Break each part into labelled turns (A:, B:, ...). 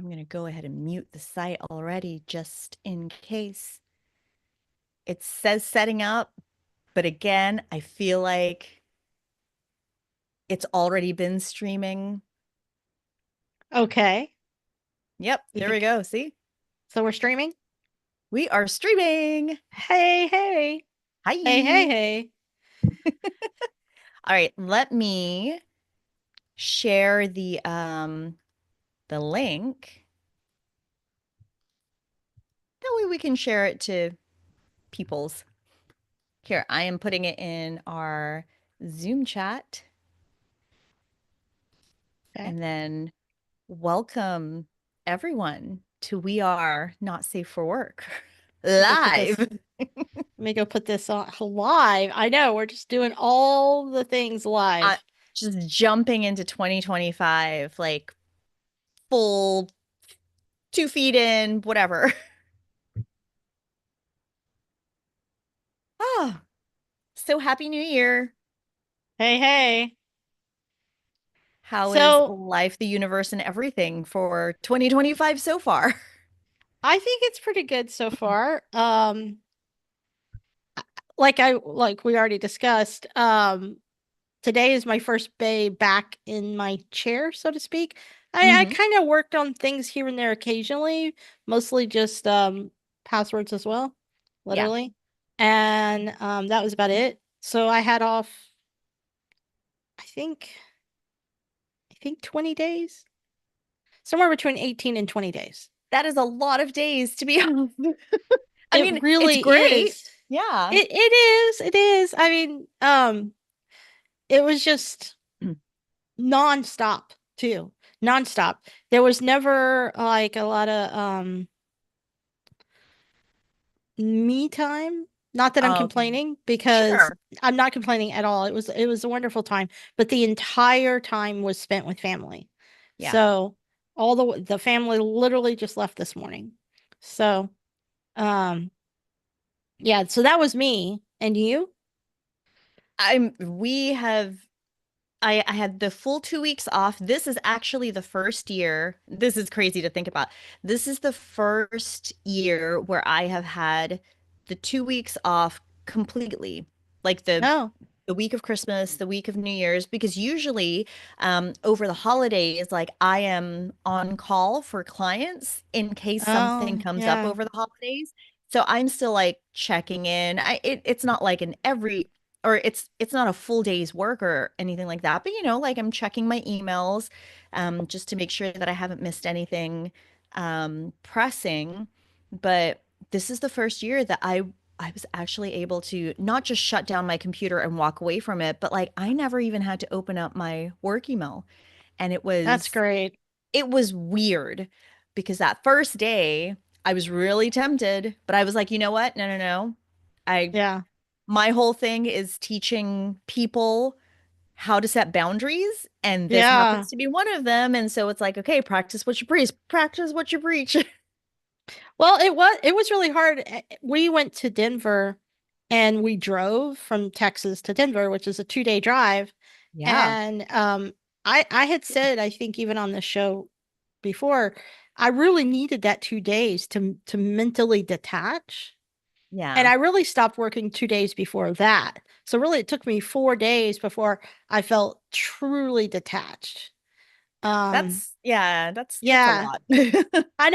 A: I'm going to go ahead and mute the site already just in case. It says setting up, but again, I feel like it's already been streaming.
B: Okay.
A: Yep,
B: You
A: there we
B: think
A: go. See?
B: so we're streaming?
A: We are streaming.
B: Hey, hey. Hey, hey,
A: Hi.
B: hey.
A: All right, let me share the link. That way we can share it to peoples. Here, I am putting it in our Zoom chat.
B: Okay.
A: And then welcome everyone to We Are Not Safe for Work
B: Let me go put this.
A: live.
B: Let me go put this on live. I know we're just doing all the things
A: Uh,
B: live.
A: just jumping into 2025, like full 2 feet in, whatever. Oh, so happy New Year.
B: Hey, hey.
A: How is
B: So
A: life, the universe, and everything for 2025 so far?
B: I think it's pretty good so far. Like we already discussed, today is my first day back in my chair, so to speak. I
A: Hmm.
B: kind of worked on things here and there occasionally, mostly just passwords as well,
A: Yeah.
B: literally. And that was about it. So I had off, I think I think 20 days. Somewhere between 18 and 20 days.
A: That is a lot of days to be off. I
B: It
A: mean, it's
B: really
A: great.
B: is.
A: Yeah.
B: It is. I mean, it was just nonstop too. Nonstop. There was never like a lot of me time. Not that I'm
A: Okay.
B: complaining because
A: Sure.
B: I'm not complaining at all. It was a wonderful time, but the entire time was spent with family.
A: Yeah.
B: So all the family literally just left this morning. So um yeah, so that was me. And you?
A: We have I had the full 2 weeks off. This is actually the first year. This is crazy to think about. This is the first year where I have had the 2 weeks off completely. Like
B: Oh,
A: the week of Christmas, the week of New Year's, because usually over the holidays, like I am on call for clients in case something
B: oh,
A: comes up
B: yeah,
A: over the holidays. So I'm still like checking in. It's not like an every or it's not a full day's work or anything like that, but like I'm checking my emails just to make sure that I haven't missed anything pressing. But this is the first year that I was actually able to not just shut down my computer and walk away from it, but like I never even had to open up my work email. And
B: that's great.
A: it was weird because that first day I was really tempted, but I was like, you know what? No, no, no. I
B: Yeah,
A: My whole thing is teaching people how to set boundaries, and this
B: yeah.
A: happens to be one of them. And so it's like, okay, practice what you preach, practice what you preach.
B: Well, it was really hard. We went to Denver and we drove from Texas to Denver, which is a 2-day drive.
A: Yeah.
B: And I had said, I think even on the show before, I really needed that 2 days to mentally detach. And
A: Yeah.
B: I really stopped working 2 days before that. So really it took me 4 days before I felt truly detached. Um,
A: That's a
B: yeah,
A: lot.
B: I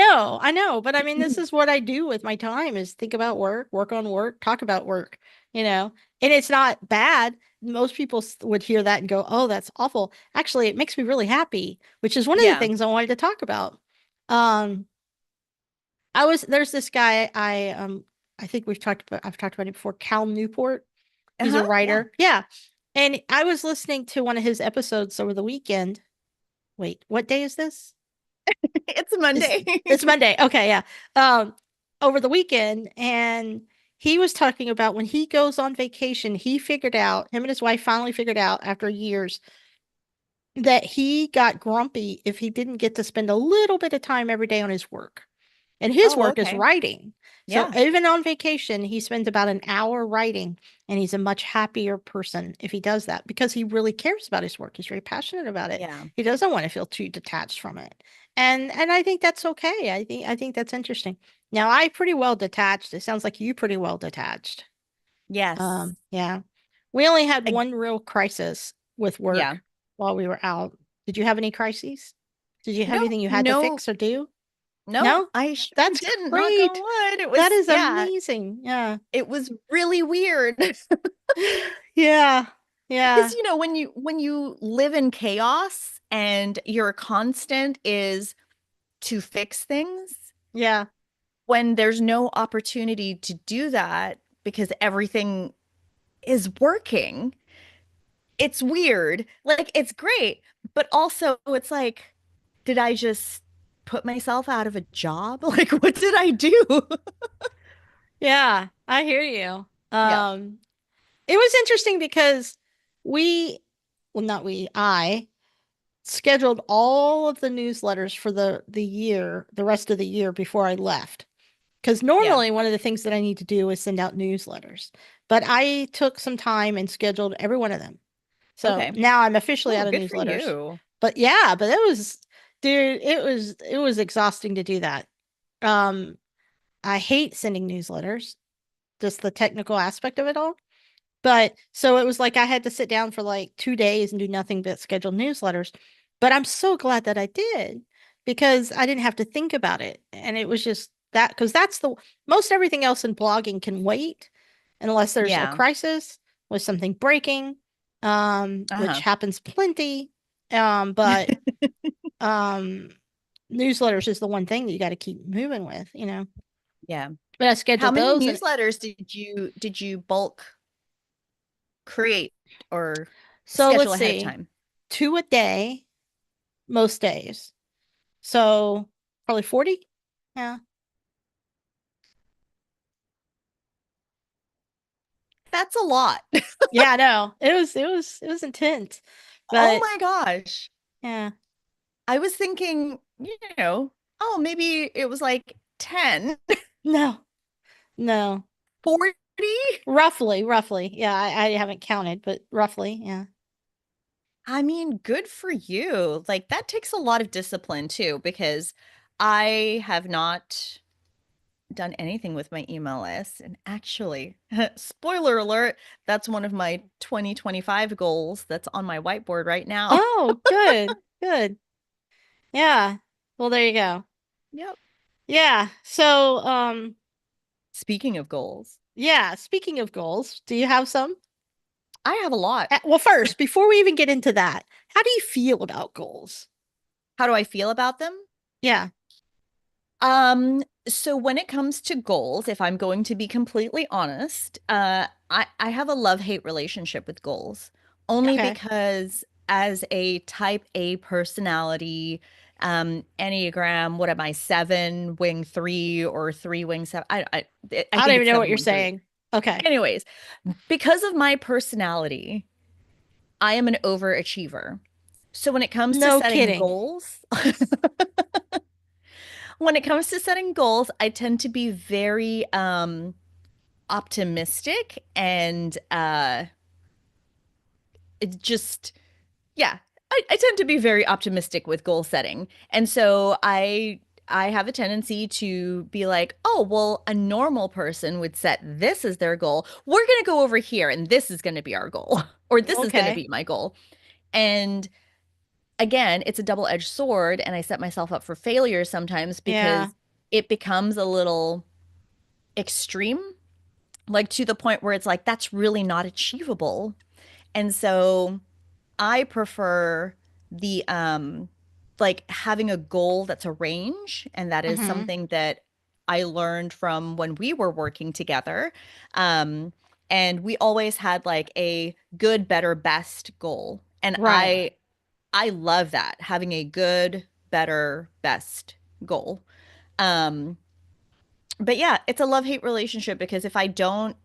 B: know, but I mean, this is what I do with my time is think about work, work on work, talk about work, you know, and it's not bad. Most people would hear that and go, "Oh, that's awful." Actually, it makes me really happy, which is one of the
A: Yeah.
B: things I wanted to talk about. Um, there's this guy I think I've talked about it before, Cal Newport. He's a
A: Uh-huh. Yeah.
B: writer. Yeah. And I was listening to one of his episodes over the weekend. Wait, what day is this?
A: It's a
B: It's
A: Monday.
B: it's Monday. Okay, yeah. Um, over the weekend, and he was talking about when he goes on vacation, him and his wife finally figured out after years that he got grumpy if he didn't get to spend a little bit of time every day on his work. And his
A: Oh,
B: work is
A: okay.
B: writing. So
A: Yeah.
B: even on vacation, he spends about an hour writing, and he's a much happier person if he does that because he really cares about his work. He's very passionate about it.
A: Yeah.
B: He doesn't want to feel too detached from it. And I think that's okay. I think that's interesting. Now I pretty well detached. It sounds like you pretty well detached.
A: Yes.
B: Yeah. We only had
A: I,
B: one real crisis with
A: yeah.
B: work while we were out. Did you have any crises? Did you have
A: No,
B: anything you had to
A: no,
B: fix or do?
A: no,
B: No?
A: I sure
B: That's
A: didn't, knock on
B: great.
A: wood. It
B: That
A: was,
B: is
A: yeah,
B: amazing. Yeah.
A: it was really weird.
B: Yeah.
A: Because
B: Yeah.
A: when you live in chaos and your constant is to fix things,
B: Yeah.
A: when there's no opportunity to do that because everything is working, it's weird. Like it's great, but also it's like, did I just put myself out of a job? Like what did I do?
B: Yeah. I hear you.
A: Yeah,
B: It was interesting because we, well, not we, I scheduled all of the newsletters for the year, the rest of the year before I left. Because
A: yeah.
B: normally one of the things that I need to do is send out newsletters, but I took some time and scheduled every one of them. So
A: Okay.
B: now I'm officially
A: Oh,
B: out of
A: good for
B: newsletters.
A: you.
B: But yeah, but it was, dude, it was exhausting to do that. Um, I hate sending newsletters, just the technical aspect of it all. But so it was like I had to sit down for like 2 days and do nothing but schedule newsletters. But I'm so glad that I did because I didn't have to think about it. And it was just that because that's the most everything else in blogging can wait unless there's a
A: Yeah.
B: crisis with something breaking, which
A: Uh-huh.
B: happens plenty. But um newsletters is the one thing that you got to keep moving with.
A: Yeah.
B: But I
A: How
B: scheduled
A: many
B: those and
A: newsletters did you bulk create or
B: so
A: schedule
B: let's
A: ahead of
B: see,
A: time?
B: 2 a day most days. So probably 40. Yeah.
A: That's a lot.
B: Yeah, I know. It was intense.
A: Oh
B: But
A: my gosh.
B: yeah.
A: I was thinking, oh, maybe it was like 10,
B: No. No.
A: 40.
B: Roughly. Yeah, I haven't counted, but roughly, yeah.
A: I mean, good for you. Like that takes a lot of discipline too, because I have not done anything with my email list. And actually, spoiler alert, that's one of my 2025 goals that's on my whiteboard right now.
B: Oh, good. Good. Yeah. Well, there you go.
A: Yep.
B: Yeah. So,
A: Speaking of goals,
B: yeah, speaking of goals, do you have some?
A: I have a lot.
B: Well, first, before we even get into that, how do you feel about goals?
A: How do I feel about them?
B: Yeah.
A: So when it comes to goals, if I'm going to be completely honest, I have a love-hate relationship with goals, only
B: Okay.
A: because as a type A personality, Enneagram, what am I, seven, wing three, or three, wing seven? I
B: I don't
A: think
B: even
A: it's
B: know what
A: seven,
B: you're
A: wing three.
B: saying. Okay.
A: Anyways, because of my personality, I am an overachiever. So when it comes to
B: No
A: setting
B: kidding.
A: goals, when it comes to setting goals, I tend to be very optimistic and it just yeah, I tend to be very optimistic with goal setting. And so I have a tendency to be like, oh, well, a normal person would set this as their goal. We're going to go over here and this is going to be our goal, or this is going to
B: Okay.
A: be my goal. And again, it's a double-edged sword, and I set myself up for failure sometimes
B: Yeah.
A: because it becomes a little extreme, like to the point where it's like, that's really not achievable. And so I prefer the like having a goal that's a range, and that is
B: Mm-hmm.
A: something that I learned from when we were working together. Um, and we always had like a good, better, best goal. And
B: Right.
A: I love that, having a good, better, best goal. Um, but yeah, it's a love-hate relationship because if I don't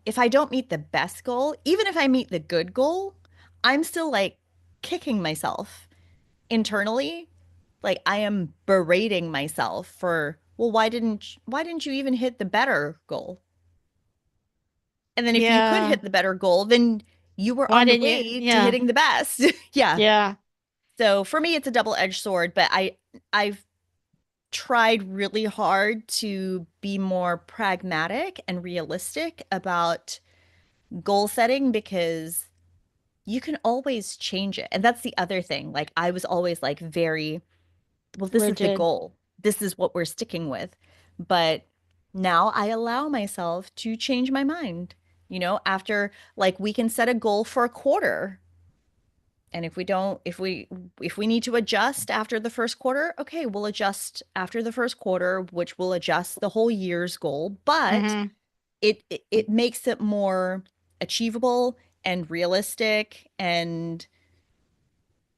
A: meet the best goal, even if I meet the good goal, I'm still like kicking myself internally. Like I am berating myself for, well, why didn't you even hit the better goal? And then if you could
B: Yeah.
A: hit the better goal, then you were
B: Why
A: on the
B: didn't you?
A: way to
B: Yeah.
A: hitting the best. Yeah.
B: Yeah.
A: So for me, it's a double-edged sword, but I've tried really hard to be more pragmatic and realistic about goal setting because you can always change it. And that's the other thing. Like I was always like very, well, this is the
B: Rigid.
A: goal. This is what we're sticking with. But now I allow myself to change my mind. After like we can set a goal for a quarter. And if we don't, if we need to adjust after the first quarter, okay, we'll adjust after the first quarter, which will adjust the whole year's goal. But
B: Hmm.
A: it makes it more achievable and realistic and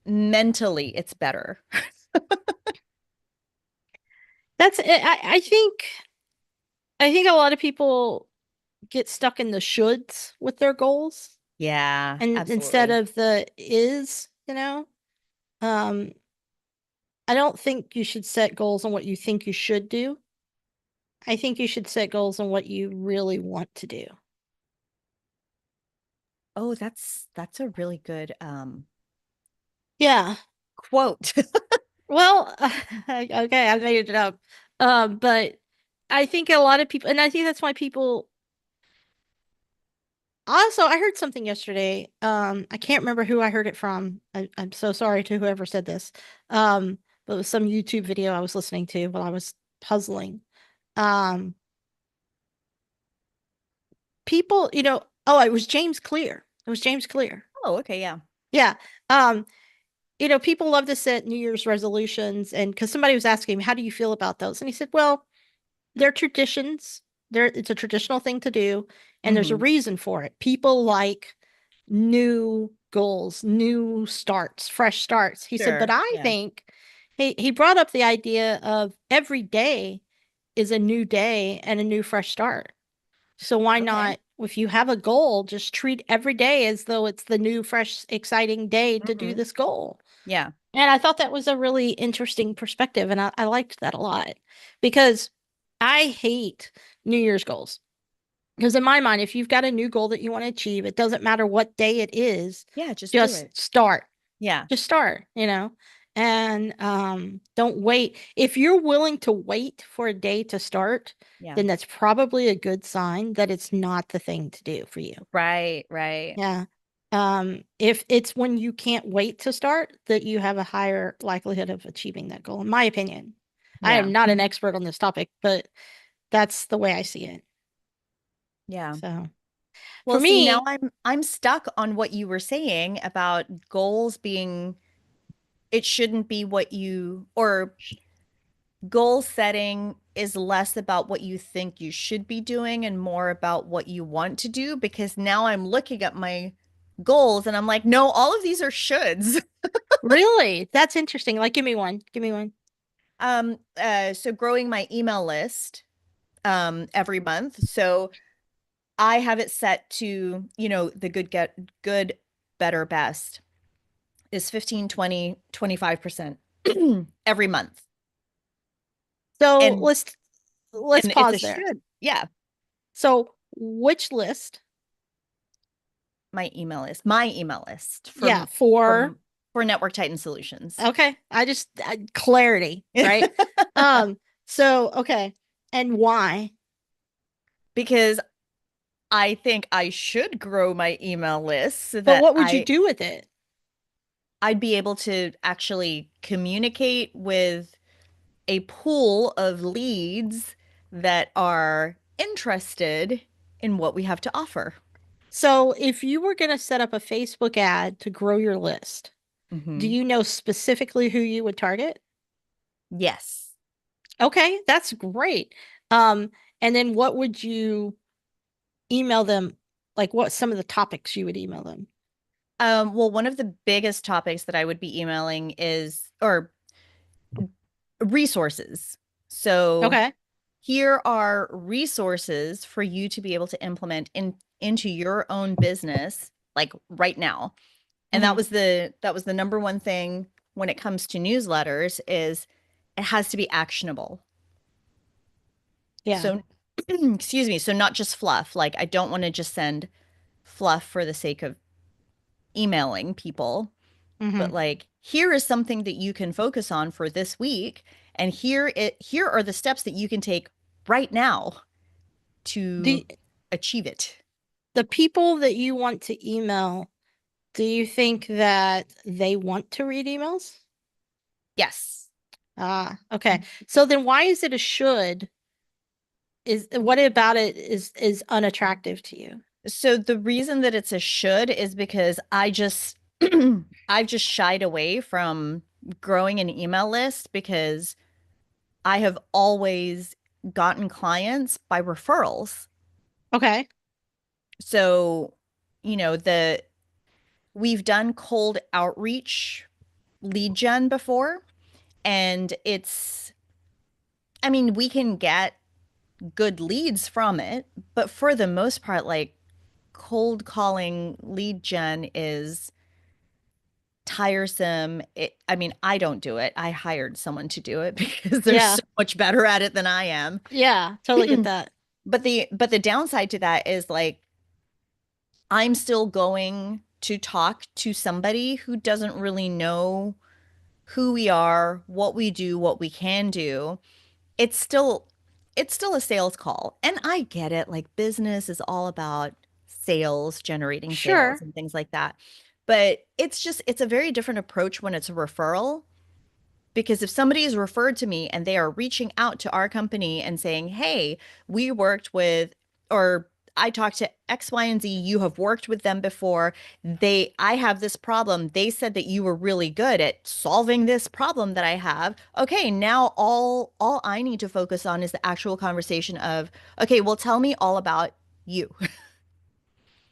A: mentally it's better.
B: That's it. I think a lot of people get stuck in the shoulds with their goals
A: Yeah,
B: and instead
A: absolutely.
B: of the is. Um, I don't think you should set goals on what you think you should do. I think you should set goals on what you really want to do.
A: Oh, that's a really good
B: Yeah.
A: quote.
B: Well, okay, I made it up. But I think a lot of people, and I think that's why people also, I heard something yesterday. I can't remember who I heard it from. I'm so sorry to whoever said this. But it was some YouTube video I was listening to while I was puzzling. Um, oh, it was James Clear. It was James Clear.
A: Oh, okay, yeah.
B: Yeah. People love to set New Year's resolutions, and because somebody was asking him, how do you feel about those? And he said, well, they're traditions. It's a traditional thing to do, and there's a
A: Hmm.
B: reason for it. People like new goals, new starts, fresh starts. He said, but
A: Sure.
B: I
A: Yeah.
B: think he brought up the idea of every day is a new day and a new fresh start. So why
A: Okay.
B: not, if you have a goal, just treat every day as though it's the new, fresh, exciting day to do
A: Hmm.
B: this goal.
A: Yeah.
B: And I thought that was a really interesting perspective, and I liked that a lot because I hate New Year's goals. Because in my mind, if you've got a new goal that you want to achieve, it doesn't matter what day it is,
A: Yeah, just do it.
B: just start.
A: Yeah.
B: Just start. And don't wait. If you're willing to wait for a day to start,
A: Yeah.
B: then that's probably a good sign that it's not the thing to do for you.
A: Right, right.
B: Yeah. If it's when you can't wait to start that you have a higher likelihood of achieving that goal, in my opinion. I am
A: Yeah.
B: not an expert on this topic, but that's the way I see it.
A: Yeah.
B: So for
A: Well, see, now
B: me,
A: I'm stuck on what you were saying about goals being it shouldn't be what you or goal setting is less about what you think you should be doing and more about what you want to do because now I'm looking at my goals and I'm like, no, all of these are shoulds.
B: really, that's interesting. Like, give me one. Give me one.
A: So growing my email list every month. So I have it set to, the good, better, best is 15, 20, 25% every month.
B: So
A: And
B: let's
A: and it's a
B: pause there.
A: should. Yeah.
B: So which list?
A: My email list
B: Yeah,
A: from
B: for
A: from for Network Titan Solutions.
B: okay. Clarity, right? Um, so okay. And why?
A: Because I think I should grow my email list so
B: But
A: that
B: what would you do with it?
A: I'd be able to actually communicate with a pool of leads that are interested in what we have to offer.
B: So if you were going to set up a Facebook ad to grow your list, do
A: Hmm.
B: you know specifically who you would target?
A: Yes.
B: Okay, that's great. Um, and then what would you email them? Like what some of the topics you would email them?
A: Well, one of the biggest topics that I would be emailing is or resources. So
B: Okay.
A: here are resources for you to be able to implement into your own business like right now. And
B: Hmm.
A: that was the number one thing when it comes to newsletters is it has to be actionable.
B: Yeah.
A: So excuse me, so not just fluff. Like I don't want to just send fluff for the sake of emailing people, but
B: Hmm.
A: like here is something that you can focus on for this week And here are the steps that you can take right now to
B: The
A: achieve it.
B: the people that you want to email, do you think that they want to read emails?
A: Yes.
B: Ah, okay. So then why is it a should? Is what about it is unattractive to you?
A: So the reason that it's a should is because I've just shied away from growing an email list because I have always gotten clients by referrals.
B: Okay.
A: So, the we've done cold outreach lead gen before, and I mean, we can get good leads from it, but for the most part, like cold calling lead gen is tiresome. I mean, I don't do it. I hired someone to do it because they're
B: Yeah.
A: so much better at it than I am.
B: Yeah, totally get that.
A: But the downside to that is like I'm still going to talk to somebody who doesn't really know who we are, what we do, what we can do. It's still it's still a sales call. And I get it. Like business is all about sales, generating sales
B: Sure.
A: and things like that. But it's a very different approach when it's a referral. Because if somebody is referred to me and they are reaching out to our company and saying, hey, we worked with, or I talked to X, Y, and Z, you have worked with them before. I have this problem. They said that you were really good at solving this problem that I have. Okay, now all I need to focus on is the actual conversation of, okay, well, tell me all about you.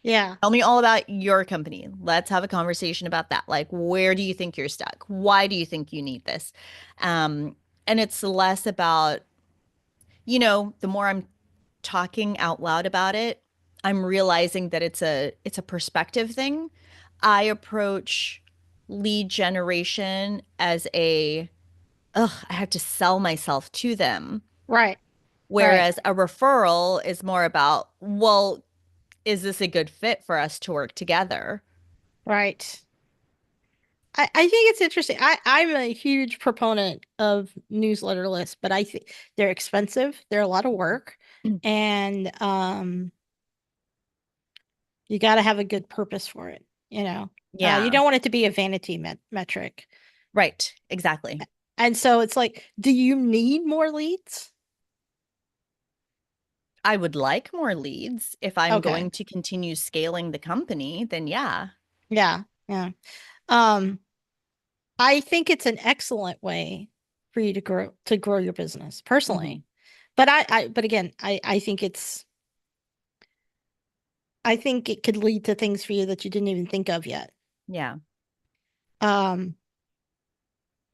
B: Yeah.
A: Tell me all about your company. Let's have a conversation about that. Like, where do you think you're stuck? Why do you think you need this? And it's less about, the more I'm talking out loud about it, I'm realizing that it's a perspective thing. I approach lead generation as I have to sell myself to them.
B: Right. Right.
A: Whereas a referral is more about, well, is this a good fit for us to work together?
B: Right. I think it's interesting. I'm a huge proponent of newsletter lists, but I think they're expensive. They're a lot of work, and you got to have a good purpose for it. You
A: Yeah,
B: don't want it to be a vanity metric.
A: right. Exactly.
B: And so it's like, do you need more leads?
A: I would like more leads. If I'm
B: Okay.
A: going to continue scaling the company, then yeah.
B: Yeah. Yeah. Um, I think it's an excellent way for you to grow your business
A: Hmm.
B: personally. But again, I think it could lead to things for you that you didn't even think of yet.
A: Yeah.
B: Um,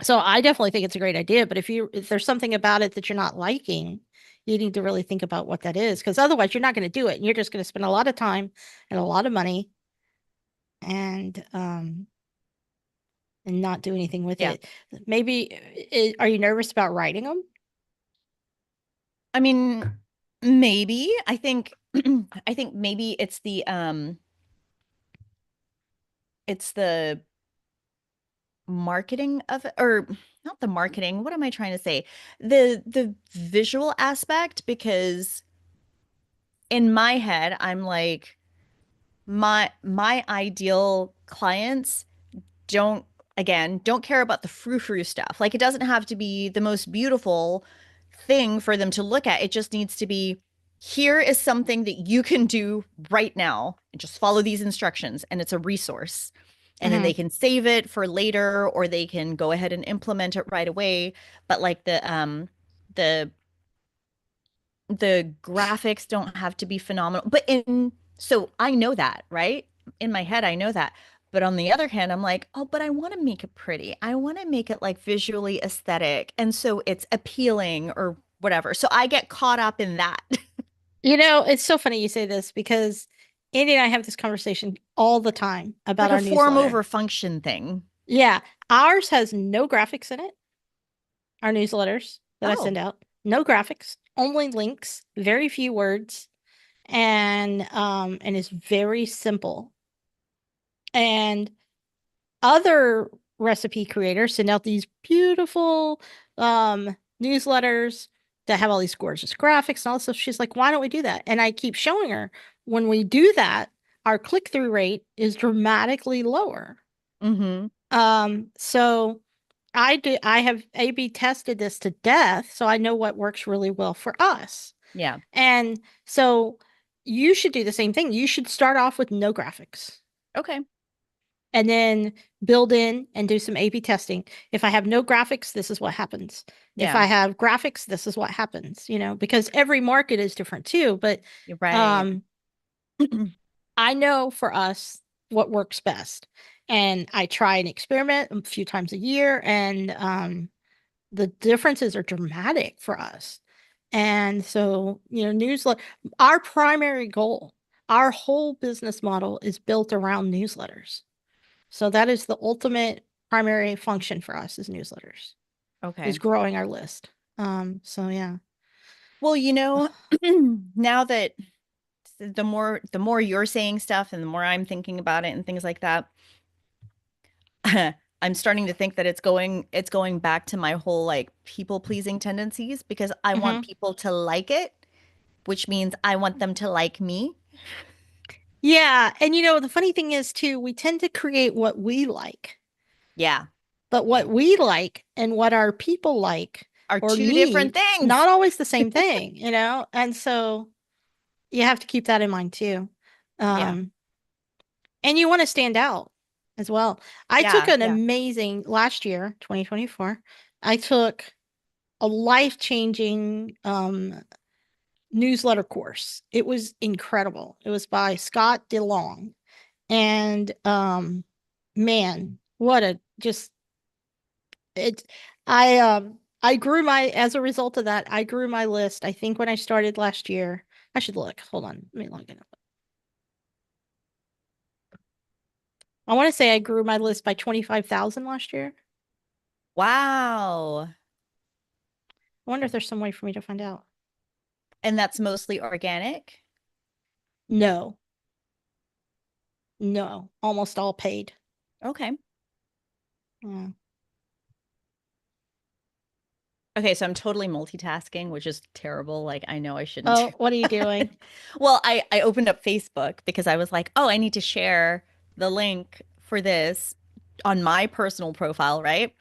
B: so I definitely think it's a great idea, but if there's something about it that you're not liking, you need to really think about what that is, because otherwise you're not going to do it and you're just going to spend a lot of time and a lot of money and not do anything with
A: Yeah.
B: it. Maybe are you nervous about writing them?
A: I mean, maybe. I think maybe it's the marketing of it, or not the marketing. What am I trying to say? The visual aspect, because in my head, I'm like my ideal clients don't don't care about the frou-frou stuff. Like it doesn't have to be the most beautiful thing for them to look at. It just needs to be, here is something that you can do right now and just follow these instructions, and it's a resource. And then they
B: Hmm.
A: can save it for later, or they can go ahead and implement it right away. But like the the graphics don't have to be phenomenal. So I know that, right? In my head, I know that. But on the other hand, I'm like, oh, but I want to make it pretty. I want to make it like visually aesthetic. And so it's appealing or whatever. So I get caught up in that.
B: It's so funny you say this because Andy and I have this conversation all the time about
A: Like a
B: our
A: form
B: newsletter.
A: over function thing.
B: Yeah, ours has no graphics in it, our newsletters that I
A: Oh,
B: send out. No graphics, only links, very few words, and is very simple. And other recipe creators send out these beautiful newsletters that have all these gorgeous graphics and all this stuff. She's like, why don't we do that? And I keep showing her when we do that, our click-through rate is dramatically lower.
A: Mm-hmm.
B: So I have A/B tested this to death, so I know what works really well for us.
A: Yeah.
B: And so you should do the same thing. You should start off with no graphics
A: Okay.
B: and then build in and do some A/B testing. If I have no graphics, this is what happens. If
A: Yeah.
B: I have graphics, this is what happens, because every market is different too. But
A: You're right.
B: um, I know for us what works best. And I try and experiment a few times a year, and the differences are dramatic for us. And so, newsletter, our primary goal, our whole business model is built around newsletters. So that is the ultimate primary function for us is newsletters, is
A: Okay.
B: growing our list. So yeah.
A: Well, now that the more you're saying stuff and the more I'm thinking about it and things like that, I'm starting to think that it's going back to my whole like people pleasing tendencies because I want
B: Hmm.
A: people to like it, which means I want them to like me.
B: Yeah. And the funny thing is too, we tend to create what we like.
A: Yeah.
B: But what we like and what our people like
A: Are
B: or
A: two different
B: need,
A: things.
B: not always the same thing. And so you have to keep that in mind too.
A: Yeah.
B: Um, and you want to stand out as well. I took
A: Yeah.
B: an
A: Yeah.
B: amazing last year, 2024. I took a life-changing newsletter course. It was incredible. It was by Scott DeLong. And man, what a just it I grew my as a result of that, I grew my list. I think when I started last year, I should look. Hold on. Let me log in. I want to say I grew my list by 25,000 last year.
A: Wow.
B: I wonder if there's some way for me to find out.
A: And that's mostly organic.
B: No, no, almost all paid.
A: Okay.
B: Yeah.
A: Okay, so I'm totally multitasking, which is terrible. Like I know I shouldn't do
B: Oh, what are you
A: that.
B: doing?
A: Well, I opened up Facebook because I was like, "Oh, I need to share the link for this on my personal profile, right?"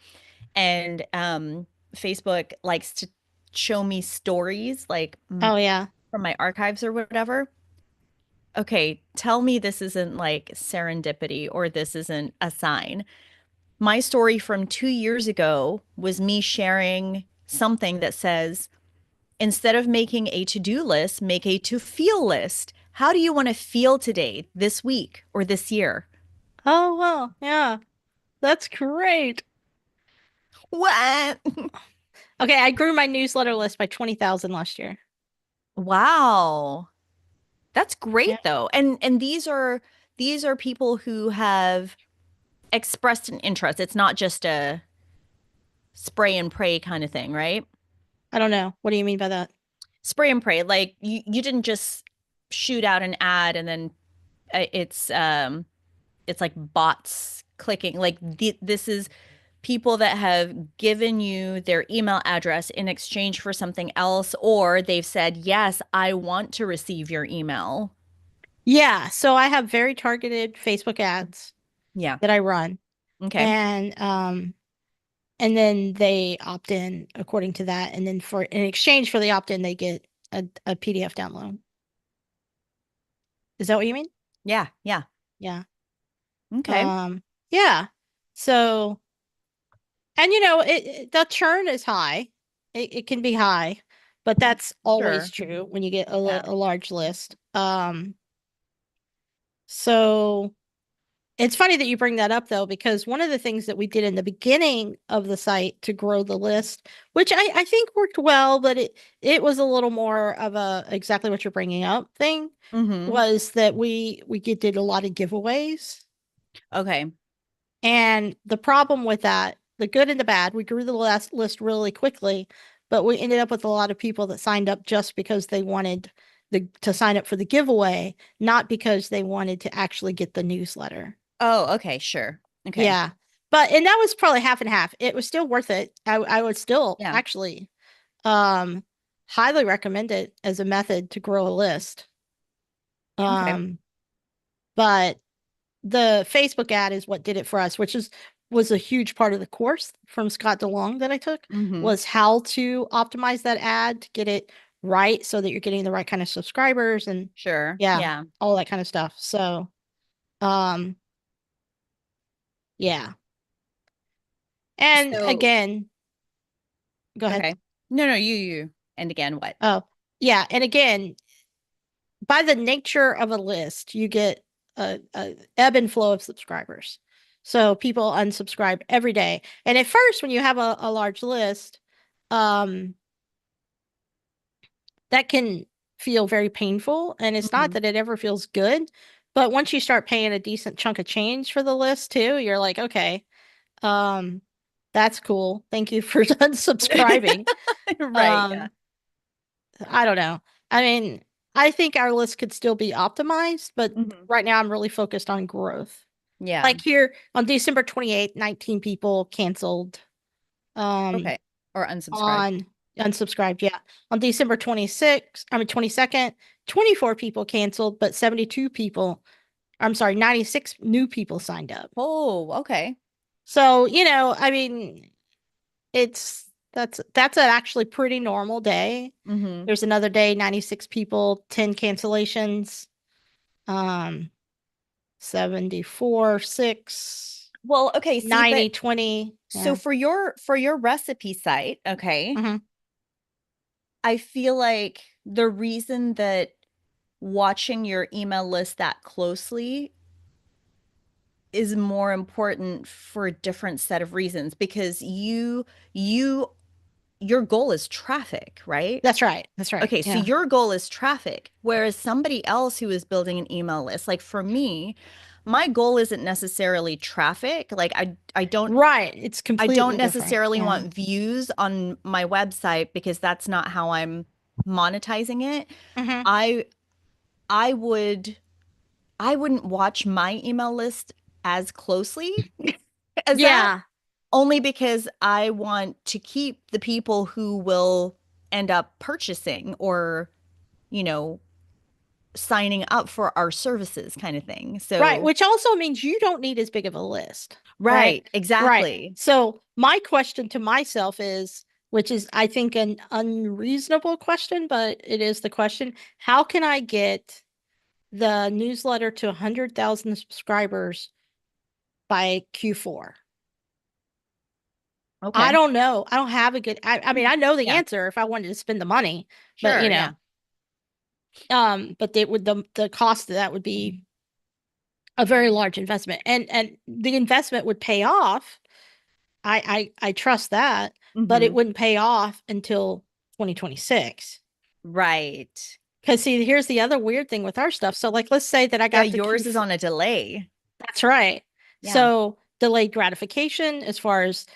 A: And Facebook likes to show me stories like
B: Oh yeah.
A: from my archives or whatever. Okay, tell me this isn't like serendipity or this isn't a sign. My story from 2 years ago was me sharing something that says, instead of making a to-do list, make a to-feel list. How do you want to feel today, this week, or this year?
B: Oh well, yeah. That's great.
A: What?
B: Okay, I grew my newsletter list by 20,000 last year.
A: Wow. That's
B: Yeah.
A: great though. And these are people who have expressed an interest. It's not just a spray and pray kind of thing, right?
B: I don't know. What do you mean by that?
A: Spray and pray. Like you didn't just shoot out an ad and then it's like bots clicking. Like this is people that have given you their email address in exchange for something else, or they've said, "Yes, I want to receive your email."
B: Yeah, so I have very targeted Facebook ads
A: Yeah.
B: that I run,
A: Okay.
B: and then they opt in according to that, and then for in exchange for the opt in, they get a PDF download. Is that what you mean?
A: Yeah. Yeah.
B: Yeah.
A: Okay.
B: Um, yeah. So, and the churn is high. It can be high, but that's always
A: Sure.
B: true when you get
A: Yeah.
B: a large list. So it's funny that you bring that up though, because one of the things that we did in the beginning of the site to grow the list, which I think worked well, but it was a little more of a exactly what you're bringing up thing,
A: Mm-hmm.
B: was that we did a lot of giveaways.
A: Okay.
B: And the problem with that, the good and the bad, we grew the list really quickly, but we ended up with a lot of people that signed up just because they wanted to sign up for the giveaway, not because they wanted to actually get the newsletter.
A: Oh, okay. Sure. Okay.
B: Yeah. And that was probably half and half. It was still worth it. I would still
A: Yeah.
B: actually. Um, highly recommend it as a method to grow a list.
A: Okay.
B: Um, but the Facebook ad is what did it for us, which is was a huge part of the course from Scott DeLong that I took,
A: Mm-hmm.
B: was how to optimize that ad to get it right so that you're getting the right kind of subscribers and
A: Sure.
B: yeah,
A: Yeah.
B: all that kind of stuff. So, um, yeah. And
A: So,
B: again, go ahead.
A: okay. No, no, you. And again, what?
B: Oh, yeah. And again, by the nature of a list, you get a ebb and flow of subscribers. So people unsubscribe every day. And at first, when you have a large list, um, that can feel very painful. And it's not
A: Hmm.
B: that it ever feels good. But once you start paying a decent chunk of change for the list too, you're like, okay, um, that's cool. Thank you for unsubscribing.
A: Right. Yeah.
B: Um, I don't know. I mean, I think our list could still be optimized, but
A: Hmm.
B: right now I'm really focused on growth.
A: Yeah.
B: Like here on December 28th, 19 people canceled. Um,
A: Okay. Or unsubscribe.
B: on unsubscribed, yeah. On December 26th, I mean 22nd, 24 people canceled, but 72 people, I'm sorry, 96 new people signed up.
A: Oh, okay.
B: So, I mean, that's an actually pretty normal day.
A: Hmm.
B: There's another day, 96 people, 10 cancellations, um, 74, 6,
A: Well, okay, see,
B: 90,
A: but
B: 20.
A: so
B: Yeah.
A: for your recipe site, okay,
B: Hmm.
A: I feel like the reason that watching your email list that closely is more important for a different set of reasons because you your goal is traffic, right?
B: That's right. That's right.
A: Okay, so
B: Yeah.
A: your goal is traffic, whereas somebody else who is building an email list, like for me, my goal isn't necessarily traffic. Like
B: Right. It's
A: I don't
B: completely different.
A: necessarily
B: Yeah.
A: want views on my website because that's not how I'm monetizing it.
B: Hmm.
A: I I would I wouldn't watch my email list as closely as that
B: Yeah.
A: only because I want to keep the people who will end up purchasing or, you know, signing up for our services kind of thing.
B: Right.
A: So,
B: Which also means you don't need as big of a list. Right.
A: right,
B: Right.
A: exactly.
B: So my question to myself is, which is, I think, an unreasonable question, but it is the question, how can I get the newsletter to 100,000 subscribers by Q4? I
A: Okay.
B: don't know. I don't have a good, I mean, I know the
A: Yeah,
B: answer if I wanted to spend the money, but
A: sure. Yeah.
B: but they would the cost of that would be a very large investment. And the investment would pay off. I trust that, but it
A: Hmm.
B: wouldn't pay off until 2026.
A: Right.
B: Because see, here's the other weird thing with our stuff. So like let's say that I
A: Yeah,
B: got the
A: yours is
B: Q4.
A: on a delay.
B: That's right.
A: Yeah.
B: So delayed gratification as far as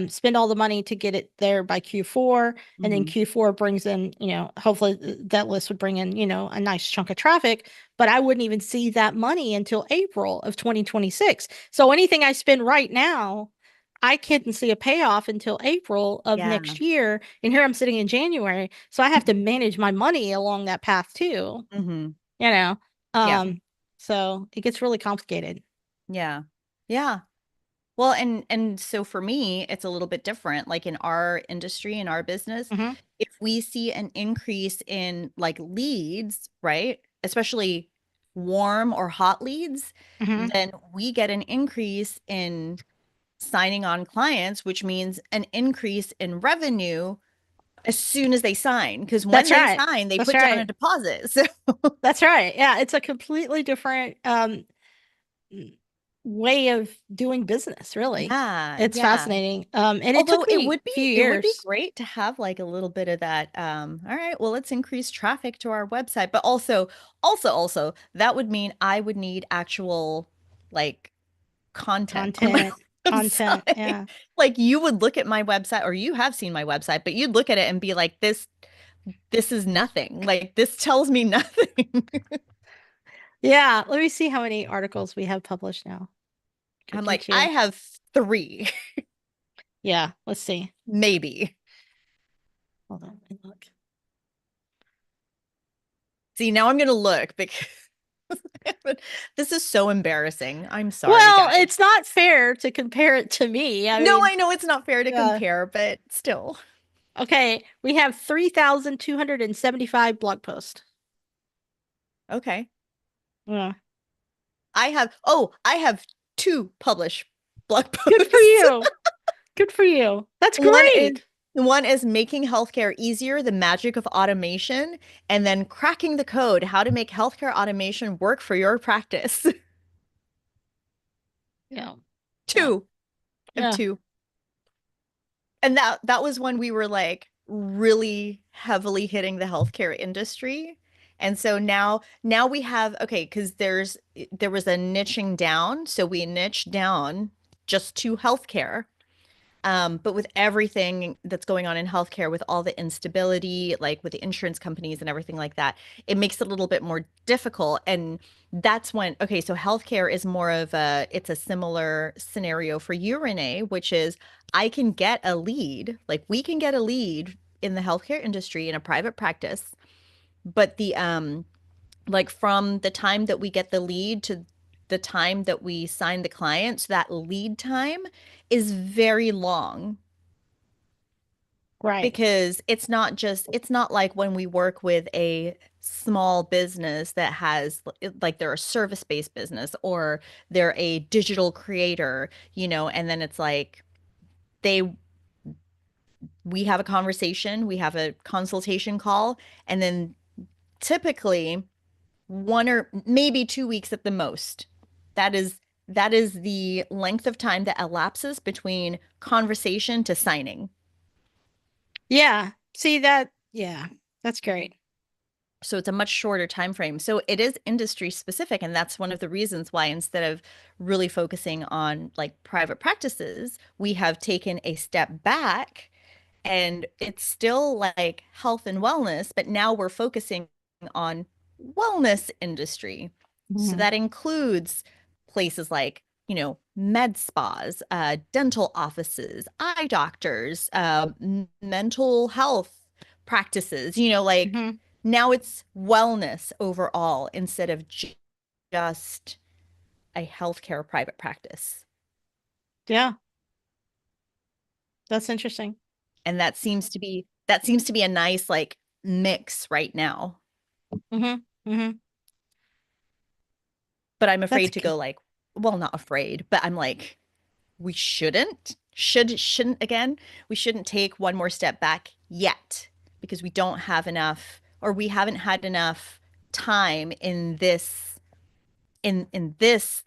B: spend all the money to get it there by Q4, and then
A: Hmm.
B: Q4 brings in, hopefully that list would bring in, a nice chunk of traffic, but I wouldn't even see that money until April of 2026. So anything I spend right now, I couldn't see a payoff until April of
A: Yeah.
B: next year. And here I'm sitting in January. So I have to manage my money along that path too,
A: Hmm.
B: you know.
A: Yeah.
B: Um, so it gets really complicated.
A: Yeah. Yeah. Well, and so for me, it's a little bit different. Like in our industry, in our business,
B: Hmm.
A: if we see an increase in like leads, right? Especially warm or hot leads,
B: Hmm.
A: then we get an increase in signing on clients, which means an increase in revenue as soon as they sign. Because when
B: That's
A: they
B: right.
A: sign, they
B: That's
A: put down a
B: right.
A: deposit. So
B: That's right. Yeah, it's a completely different way of doing business, really.
A: yeah,
B: It's
A: yeah.
B: fascinating. And it
A: Although
B: took me a few
A: it would be
B: years.
A: great to have like a little bit of that, all right, well, let's increase traffic to our website. But also that would mean I would need actual like content on my
B: Content.
A: website.
B: Yeah.
A: Like you would look at my website or you have seen my website, but you'd look at it and be like, this is nothing. Like this tells me nothing.
B: Yeah. Let me see how many articles we have published now. Could
A: I'm like,
B: get
A: I
B: you.
A: have three,
B: Yeah. Let's see.
A: maybe.
B: Hold on, let me look.
A: See, now I'm gonna look because this is so embarrassing. I'm sorry,
B: Well,
A: guys.
B: it's not fair to compare it to me. I
A: No,
B: mean,
A: I know it's not fair to
B: yeah.
A: compare, but still.
B: Okay, we have 3,275 blog posts.
A: Okay.
B: Yeah.
A: I have two published blog
B: Good for
A: posts.
B: you. Good for you. That's
A: One is
B: great.
A: one is making healthcare easier, the magic of automation, and then cracking the code, how to make healthcare automation work for your practice.
B: Yeah. Yeah.
A: Two. I have
B: Yeah.
A: two. And that was when we were like really heavily hitting the healthcare industry. And so now we have okay, because there was a niching down, so we niched down just to healthcare. But with everything that's going on in healthcare, with all the instability, like with the insurance companies and everything like that, it makes it a little bit more difficult. And that's when, okay, so healthcare is more of it's a similar scenario for you, Renee, which is I can get a lead, like we can get a lead in the healthcare industry in a private practice, but like from the time that we get the lead to the time that we sign the client, so that lead time is very long
B: Right.
A: because it's not like when we work with a small business that has like they're a service-based business or they're a digital creator, and then it's like they we have a conversation, we have a consultation call, and then typically 1 or maybe 2 weeks at the most. That is that is the length of time that elapses between conversation to signing.
B: Yeah. See that? Yeah. That's great.
A: So it's a much shorter time frame. So it is industry specific, and that's one of the reasons why instead of really focusing on like private practices, we have taken a step back and it's still like health and wellness, but now we're focusing on wellness industry. So
B: Mhm.
A: that includes places like, med spas, dental offices, eye doctors, mental health practices, like
B: Mhm.
A: now it's wellness overall instead of just a healthcare private practice.
B: Yeah. That's interesting.
A: And that seems to be a nice like mix right now.
B: Mhm. Mhm.
A: But I'm
B: That's
A: afraid to
B: good.
A: go like, well, not afraid, but I'm like, we shouldn't again, we shouldn't take one more step back yet because we don't have enough or we haven't had enough time in this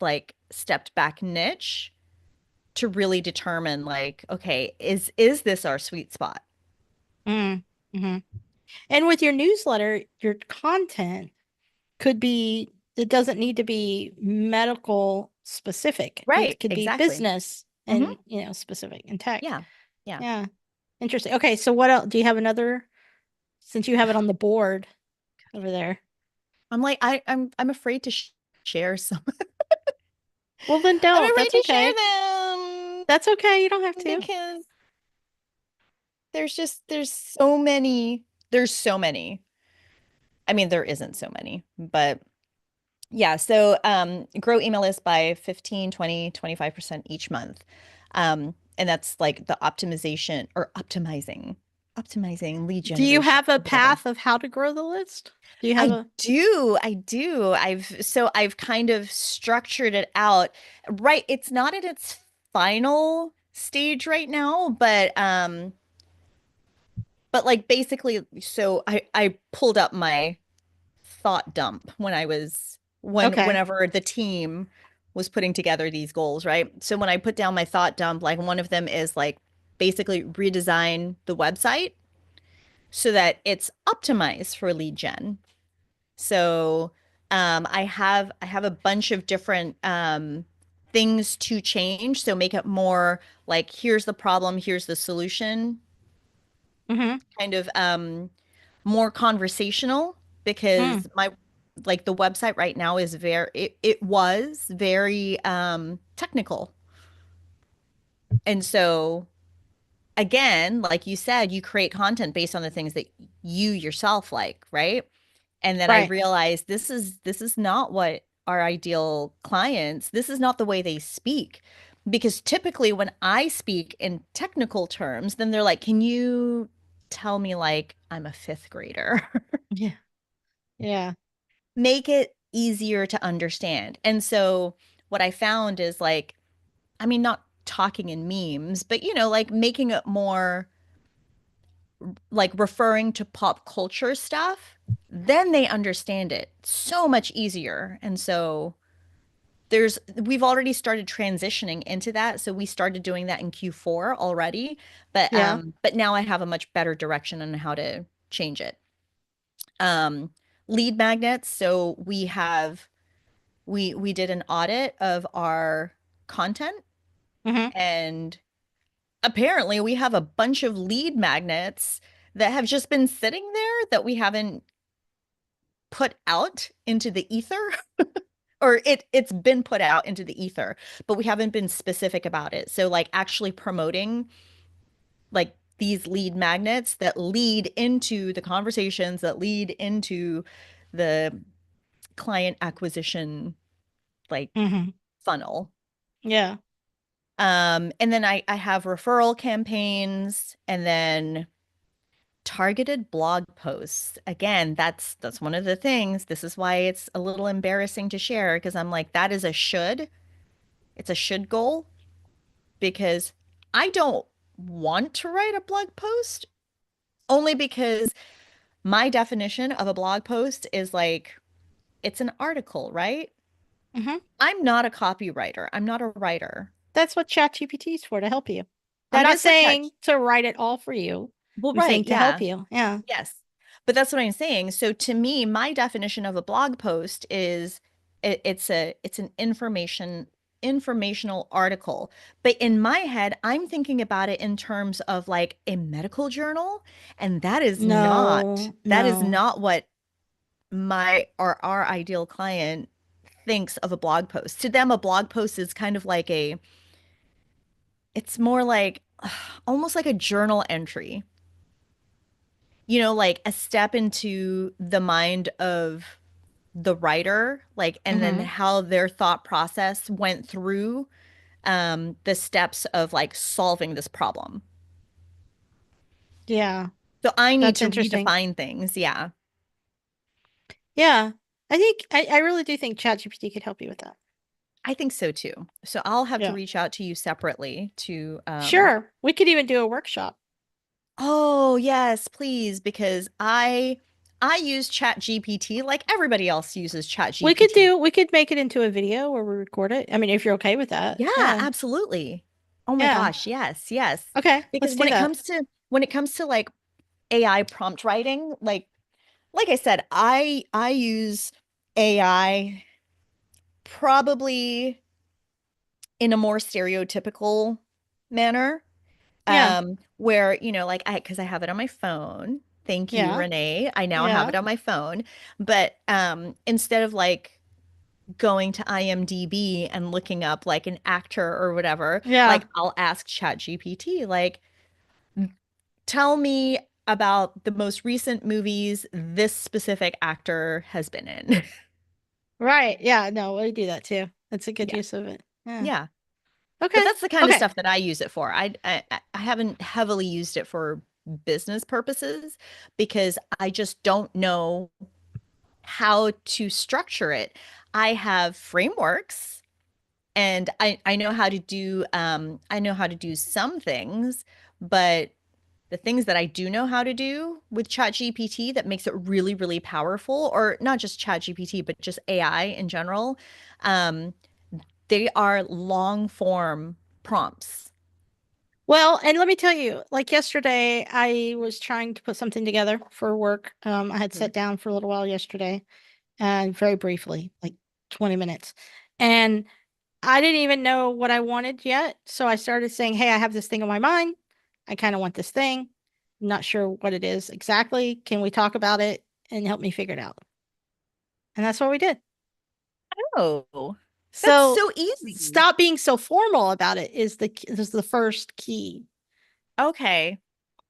A: like stepped back niche to really determine like, okay, is this our sweet spot?
B: Mm. Mhm. And with your newsletter, your content could be, it doesn't need to be medical specific. It
A: Right,
B: could be
A: exactly.
B: business
A: Hmm.
B: and, specific and tech.
A: Yeah. Yeah.
B: Yeah. Interesting. Okay, so what else? Do you have another, since you have it on the board over there?
A: I'm like I'm afraid to share some.
B: Well, then
A: I'm
B: don't.
A: afraid
B: That's
A: to share
B: okay.
A: them
B: That's okay. You don't have to.
A: because there's so many. I mean, there isn't so many, but yeah, so grow email list by 15, 20, 25% each month. And that's like the optimization or optimizing lead
B: Do you
A: generation
B: have a
A: or whatever.
B: path of how to grow the list? Do you have a,
A: I do. I've kind of structured it out. Right, it's not at its final stage right now, but like basically so I pulled up my thought dump when I was
B: okay.
A: whenever the team was putting together these goals, right? So when I put down my thought dump, like one of them is like basically redesign the website so that it's optimized for lead gen. So I have a bunch of different things to change. So make it more like here's the problem, here's the solution,
B: Mm-hmm.
A: kind of more conversational
B: Mm.
A: because my like the website right now is it was very technical. And so again, like you said, you create content based on the things that you yourself like, right? And then I
B: Right.
A: realized this is not what our ideal clients, this is not the way they speak. Because typically when I speak in technical terms, then they're like, "Can you tell me like I'm a fifth grader?"
B: Yeah. Yeah.
A: Make it easier to understand. And so what I found is like, I mean, not talking in memes, but like making it more like referring to pop culture stuff, then they understand it so much easier. And so we've already started transitioning into that. So we started doing that in Q4 already,
B: Yeah.
A: but now I have a much better direction on how to change it. Um, Lead magnets. So we did an audit of our content,
B: Hmm.
A: and apparently we have a bunch of lead magnets that have just been sitting there that we haven't put out into the ether. Or it's been put out into the ether, but we haven't been specific about it. So like actually promoting like these lead magnets that lead into the conversations that lead into the client acquisition like
B: Hmm.
A: funnel.
B: Yeah.
A: And then I have referral campaigns, and then targeted blog posts. Again, that's one of the things. This is why it's a little embarrassing to share, because I'm like, that is a should. It's a should goal, because I don't want to write a blog post, only because my definition of a blog post is like it's an article, right?
B: Hmm.
A: I'm not a copywriter. I'm not a writer.
B: That's what ChatGPT is for, to help you. I'm
A: That
B: not
A: is what chat.
B: saying to write it all for you.
A: Well,
B: I'm
A: right,
B: saying to help
A: yeah.
B: you. Yeah.
A: Yes. But that's what I'm saying. So to me, my definition of a blog post is it's an informational article. But in my head, I'm thinking about it in terms of like a medical journal, and
B: No,
A: that is
B: no.
A: not what my or our ideal client thinks of a blog post. To them, a blog post is kind of like it's more like almost like a journal entry, like a step into the mind of the writer, like, and then
B: Hmm.
A: how their thought process went through the steps of like solving this problem.
B: Yeah.
A: So I need
B: That's
A: to
B: interesting.
A: redefine things. Yeah,
B: Yeah. I really do think ChatGPT could help you with that.
A: I think so too. So I'll have to
B: Yeah.
A: reach out to you separately to
B: Sure. We could even do a workshop.
A: oh yes, please, because I use Chat GPT like everybody else uses Chat GPT.
B: We could make it into a video where we record it. I mean, if you're okay with that.
A: Yeah,
B: Yeah.
A: absolutely. Oh my
B: Yeah.
A: gosh, yes, yes.
B: Okay.
A: Because
B: Let's do that.
A: when it comes to like AI prompt writing, like I said, I use AI probably in a more stereotypical manner,
B: Yeah.
A: where, like because I have it on my phone. Thank you,
B: Yeah.
A: Renee. I now have
B: Yeah.
A: it on my phone. But instead of like going to IMDb and looking up like an actor or whatever,
B: Yeah.
A: like I'll ask ChatGPT, like, tell me about the most recent movies this specific actor has been in.
B: Right. Yeah. No, we do that too. That's a good
A: Yeah.
B: use of it. Yeah.
A: Yeah. But
B: Okay.
A: that's the kind of
B: Okay.
A: stuff that I use it for. I haven't heavily used it for business purposes because I just don't know how to structure it. I have frameworks, and I know how to do some things, but the things that I do know how to do with ChatGPT that makes it really, really powerful, or not just ChatGPT, but just AI in general, um, they are long form prompts.
B: Well, and let me tell you, like yesterday, I was trying to put something together for work. I had
A: Mhm.
B: sat down for a little while yesterday, and very briefly, like 20 minutes. And I didn't even know what I wanted yet. So I started saying, hey, I have this thing on my mind. I kind of want this thing. I'm not sure what it is exactly. Can we talk about it and help me figure it out? And that's what we did.
A: Oh, that's
B: So
A: so easy.
B: stop being so formal about it is the first key.
A: Okay.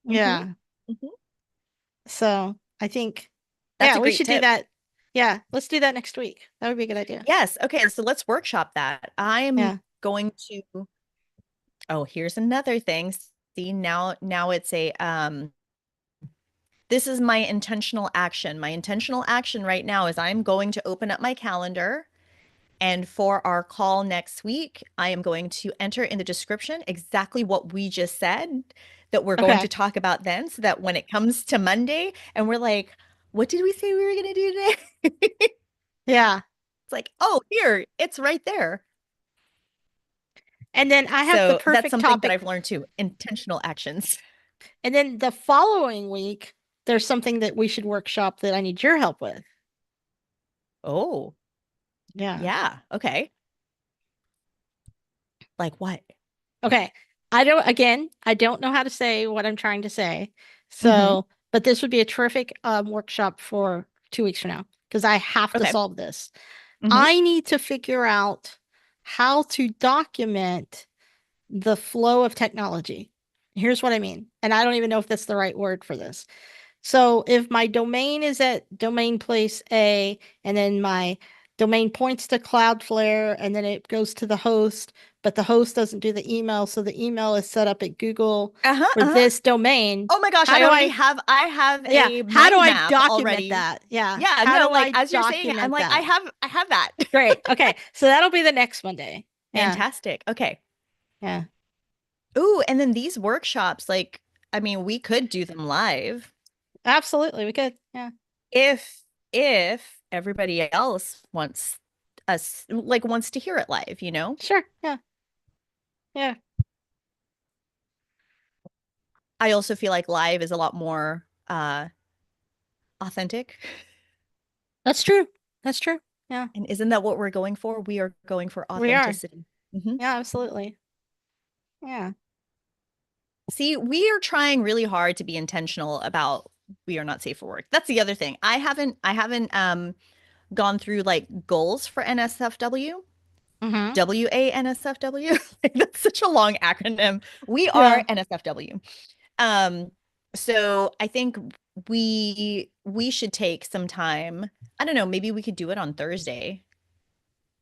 A: Mm-hmm.
B: Yeah.
A: Hmm.
B: So I think,
A: That's
B: yeah,
A: a
B: we
A: great
B: should do
A: tip.
B: that. Yeah, let's do that next week. That would be a good idea.
A: Yes. Okay. So let's workshop that. I'm
B: Yeah.
A: going to, oh, here's another thing. See, now it's a this is my intentional action. My intentional action right now is I'm going to open up my calendar. And for our call next week, I am going to enter in the description exactly what we just said that we're going to
B: Okay.
A: talk about then, so that when it comes to Monday and we're like, what did we say we were going to do today?
B: Yeah.
A: It's like, oh, here, it's right there.
B: And then I have the
A: So that's
B: perfect
A: something that
B: topic.
A: I've learned too, intentional actions.
B: And then the following week, there's something that we should workshop that I need your help with.
A: Oh,
B: Yeah.
A: yeah. Okay. Like what?
B: Okay. I don't know how to say what I'm trying to say.
A: Hmm.
B: So, but this would be a terrific workshop for 2 weeks from now because I have to
A: Okay.
B: solve this.
A: Hmm.
B: I need to figure out how to document the flow of technology. Here's what I mean. And I don't even know if that's the right word for this. So if my domain is at domain place A, and then my domain points to Cloudflare, and then it goes to the host, but the host doesn't do the email, so the email is set up at Google
A: Uh-huh.
B: for
A: Uh-huh.
B: this domain.
A: Oh my gosh,
B: How do I,
A: I have
B: yeah,
A: a
B: how do
A: mind
B: I
A: map
B: document
A: already.
B: that? Yeah,
A: Yeah,
B: how
A: no,
B: do
A: like
B: I
A: as you're saying it, I'm
B: document
A: like,
B: that?
A: I have that.
B: Great. Okay. So that'll be the next Monday. Yeah.
A: Fantastic. Okay.
B: Yeah.
A: Ooh, and then these workshops, like, I mean, we could do them live
B: Absolutely. We could. Yeah.
A: if everybody else wants us like wants to hear it live, you know?
B: Sure. Yeah. Yeah.
A: I also feel like live is a lot more authentic.
B: That's true. That's true. Yeah.
A: And isn't that what we're going for? We are going for
B: We are.
A: authenticity. Hmm.
B: Yeah, absolutely. Yeah.
A: See, we are trying really hard to be intentional about we are not safe for work. That's the other thing. I haven't gone through like goals for NSFW.
B: Mm-hmm.
A: WANSFW. Like, that's such a long acronym. We are
B: Yeah.
A: NSFW. Um, so I think we should take some time. I don't know, maybe we could do it on Thursday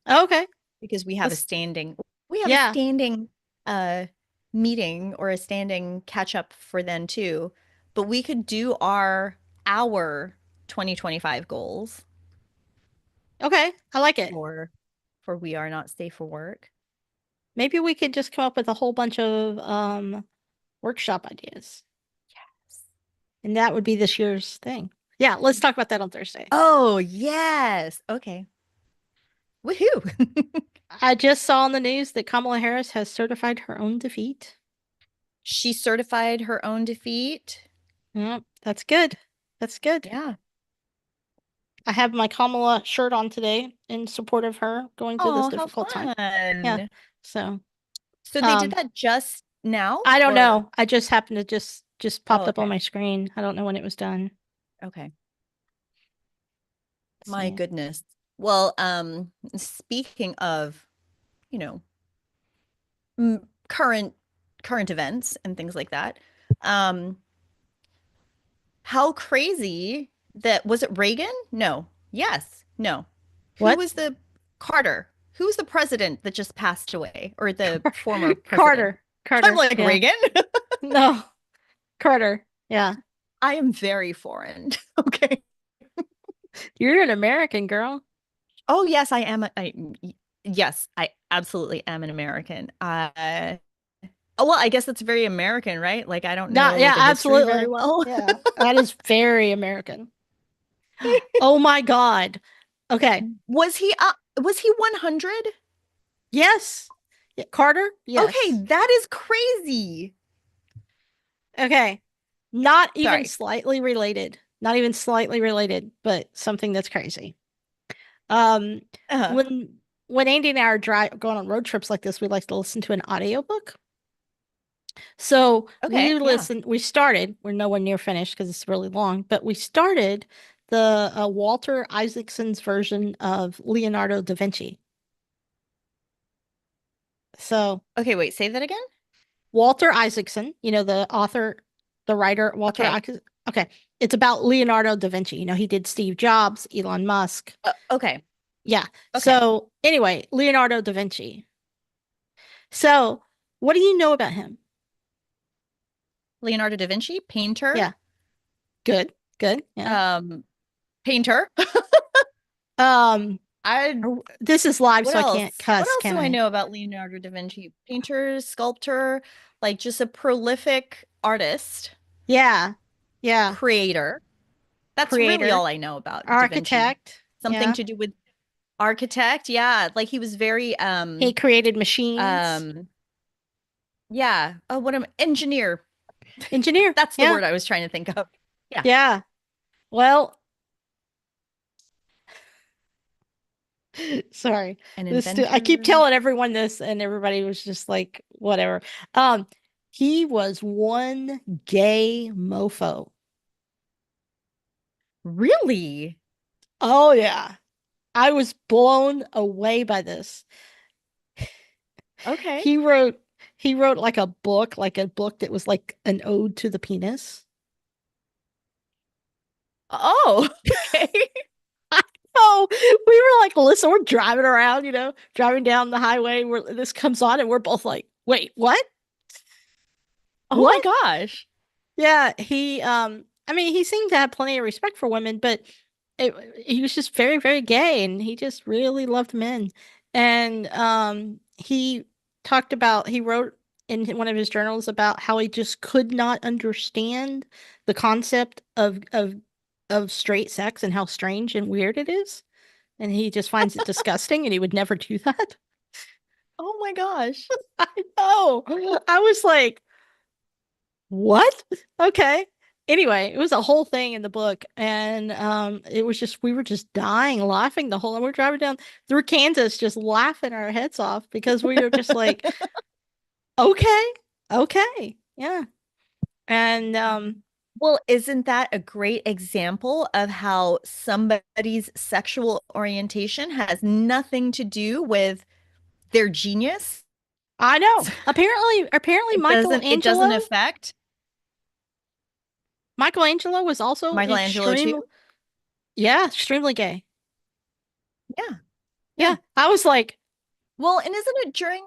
B: Okay.
A: because
B: Let's,
A: we have a
B: yeah.
A: standing uh meeting or a standing catch up for then too. But we could do our 2025 goals
B: Okay. I like it.
A: for we are not safe for work.
B: Maybe we could just come up with a whole bunch of workshop ideas. And that would be this year's thing. Yeah, let's talk about that on Thursday.
A: Oh, yes. Okay. Woohoo.
B: I just saw on the news that Kamala Harris has certified her own defeat.
A: She certified her own defeat.
B: Yep, that's good. That's good.
A: Yeah.
B: I have my Kamala shirt on today in support of her going through this
A: Oh, how
B: difficult time. Yeah.
A: fun.
B: So,
A: So they did
B: um,
A: that just now
B: I don't
A: or
B: know. I just happened to just
A: oh,
B: popped up on
A: okay.
B: my screen. I don't know when it was done.
A: Okay.
B: Let's
A: My
B: see.
A: goodness. Well, speaking of, you know, current events and things like that, um, how crazy that was it Reagan? No. Yes. No. Who
B: What?
A: was the Carter? Who was the president that just passed away or the former president?
B: Carter.
A: I'm
B: Carter.
A: like
B: Yeah.
A: Reagan.
B: No, Carter. Yeah.
A: I am very foreign. Okay.
B: You're an American girl.
A: Oh yes, I am. Yes, I absolutely am an American. Oh, well, I guess that's very American, right? Like I don't
B: Not,
A: know
B: yeah,
A: the history very
B: absolutely.
A: well.
B: Yeah. That is very American. Oh my God. Okay.
A: Was he 100?
B: Yes. Yeah, Carter?
A: Okay,
B: Yes.
A: that is crazy.
B: Okay. Not even
A: Sorry.
B: slightly related. Not even slightly related, but something that's crazy. Um,
A: Uh-huh.
B: when Andy and I are going on road trips like this, we like to listen to an audiobook. So
A: Okay, yeah.
B: we're nowhere near finished because it's really long, but we started the Walter Isaacson's version of Leonardo da Vinci. So
A: Okay, wait, say that again?
B: Walter Isaacson, the author, the writer, Walter
A: Okay.
B: Isaacson. Okay. It's about Leonardo da Vinci. He did Steve Jobs, Elon Musk.
A: Okay.
B: Yeah.
A: Okay.
B: So, anyway, Leonardo da Vinci. So, what do you know about him?
A: Leonardo da Vinci, painter.
B: Yeah. Good. Good. Yeah.
A: Um, painter.
B: Um,
A: I
B: this is live,
A: What
B: so I can't
A: else? What
B: cuss,
A: else
B: can
A: do I
B: I?
A: know about Leonardo da Vinci? Painter, sculptor, like just a prolific artist,
B: Yeah. Yeah.
A: creator. That's really
B: Creator,
A: all I know about Da Vinci.
B: architect.
A: Something
B: Yeah.
A: to do with architect. Yeah, like he was very
B: He created machines.
A: um yeah. Oh, what am engineer.
B: Engineer.
A: That's the
B: Yeah.
A: word I was trying to think of. Yeah.
B: Yeah. Well, sorry.
A: An
B: I keep
A: inventor.
B: telling everyone this and everybody was just like, whatever. Um, he was one gay mofo.
A: Really?
B: Oh yeah. I was blown away by this.
A: Okay.
B: He wrote he wrote like a book that was like an ode to the penis.
A: Oh, okay.
B: Oh, we were like, listen, we're driving around, driving down the highway where this comes on, and we're both like, wait, what?
A: Oh my
B: What?
A: gosh.
B: Yeah, I mean, he seemed to have plenty of respect for women, but it, he was just very, very gay, and he just really loved men. And he wrote in one of his journals about how he just could not understand the concept of straight sex and how strange and weird it is. And he just finds it disgusting and he would never do that.
A: Oh my gosh.
B: I know. I was like, what? Okay. Anyway, it was a whole thing in the book, and it was just we were just dying laughing the whole time. We're driving down through Kansas, just laughing our heads off because we were just like, okay, okay, yeah. And
A: Well, isn't that a great example of how somebody's sexual orientation has nothing to do with their genius?
B: I know. Apparently
A: It doesn't affect
B: Michelangelo was also
A: Michelangelo too?
B: extremely gay.
A: Yeah.
B: Yeah.
A: Yeah.
B: I was like,
A: Well, and isn't it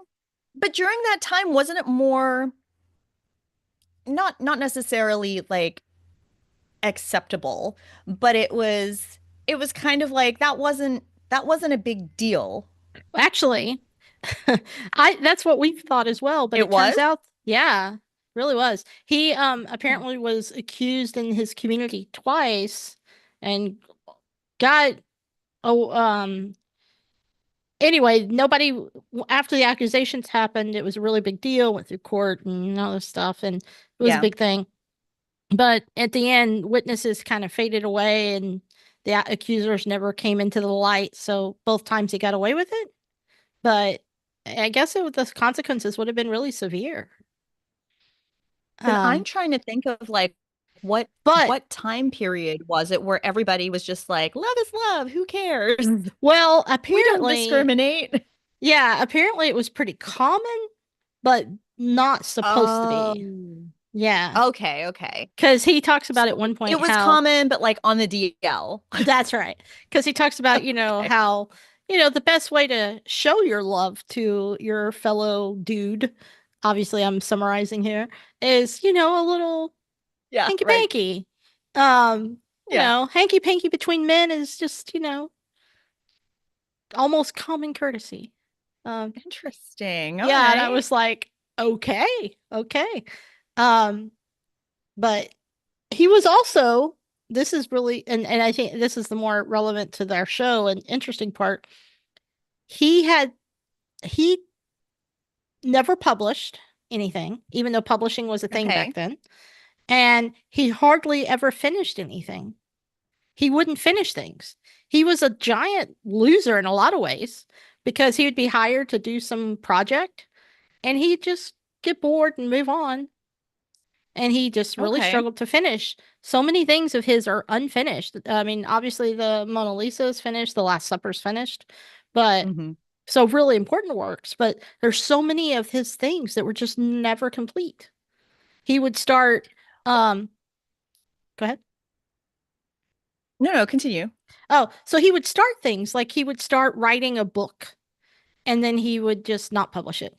A: but during that time, wasn't it more not necessarily like acceptable, but it was kind of like that wasn't a big deal.
B: actually, I that's what we thought as well, but
A: It
B: it turns
A: was?
B: out, yeah, really was. He apparently was accused in his community twice and got oh anyway, nobody after the accusations happened, it was a really big deal, went through court and all this stuff, and it was a
A: Yeah.
B: big thing. But at the end, witnesses kind of faded away and the accusers never came into the light, so both times he got away with it. But I guess the consequences would have been really severe.
A: Then I'm
B: Um,
A: trying to think of like what
B: but
A: what time period was it where everybody was just like, love is love, who cares?
B: well,
A: We don't
B: apparently,
A: discriminate.
B: yeah, apparently it was pretty common, but not supposed to be.
A: Oh,
B: Yeah,
A: okay, okay.
B: because he talks
A: So
B: about at one
A: it
B: point
A: was
B: how
A: common, but like on the DL.
B: that's right. Because he talks about,
A: Okay.
B: how, the best way to show your love to your fellow dude, obviously I'm summarizing here, is, a little
A: Yeah,
B: hanky
A: right.
B: panky.
A: Yeah.
B: Hanky panky between men is just, almost common courtesy. Um,
A: Interesting. All
B: yeah, and I
A: right.
B: was like, okay, okay. Um, but he was also, this is really, and I think this is the more relevant to their show and interesting part. He had, he never published anything, even though publishing was a thing back
A: Okay.
B: then. And he hardly ever finished anything. He wouldn't finish things. He was a giant loser in a lot of ways because he would be hired to do some project and he'd just get bored and move on. And he just really
A: Okay.
B: struggled to finish. So many things of his are unfinished. I mean, obviously the Mona Lisa is finished, the Last Supper's finished, but
A: Hmm.
B: So really important works, but there's so many of his things that were just never complete. He would start, um, go ahead.
A: No, no, continue.
B: Oh, so he would start things like he would start writing a book and then he would just not publish it.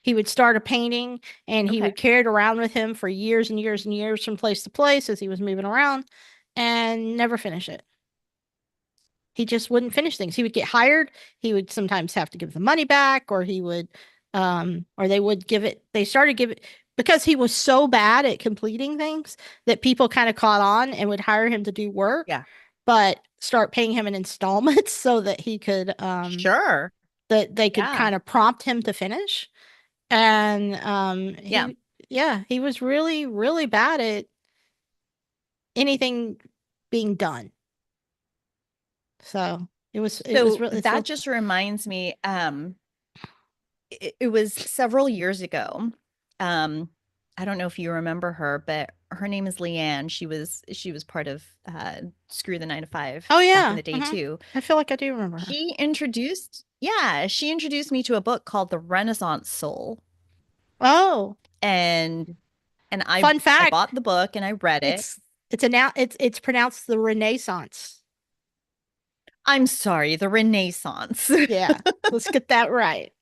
B: He would start a painting and he
A: Okay.
B: would carry it around with him for years and years and years from place to place as he was moving around and never finish it. He just wouldn't finish things. He would get hired. He would sometimes have to give the money back, or he would, or they would give it, they started giving, because he was so bad at completing things that people kind of caught on and would hire him to do work,
A: Yeah.
B: but start paying him in installments so that he could,
A: Sure.
B: that they could
A: Yeah.
B: kind of prompt him to finish. And
A: Yeah.
B: yeah, he was really, really bad at anything being done. So
A: So
B: it's
A: that
B: real.
A: just reminds me, it was several years ago. Um, I don't know if you remember her, but her name is Leanne. She was part of Screw the Nine to Five
B: Oh
A: back in
B: yeah.
A: the day too.
B: I feel like I do remember her.
A: She introduced me to a book called The Renaissance Soul.
B: Oh,
A: And and
B: fun
A: I
B: fact.
A: bought the book and I read it.
B: It's pronounced the Renaissance.
A: I'm sorry, the Renaissance.
B: Yeah. Let's get that right.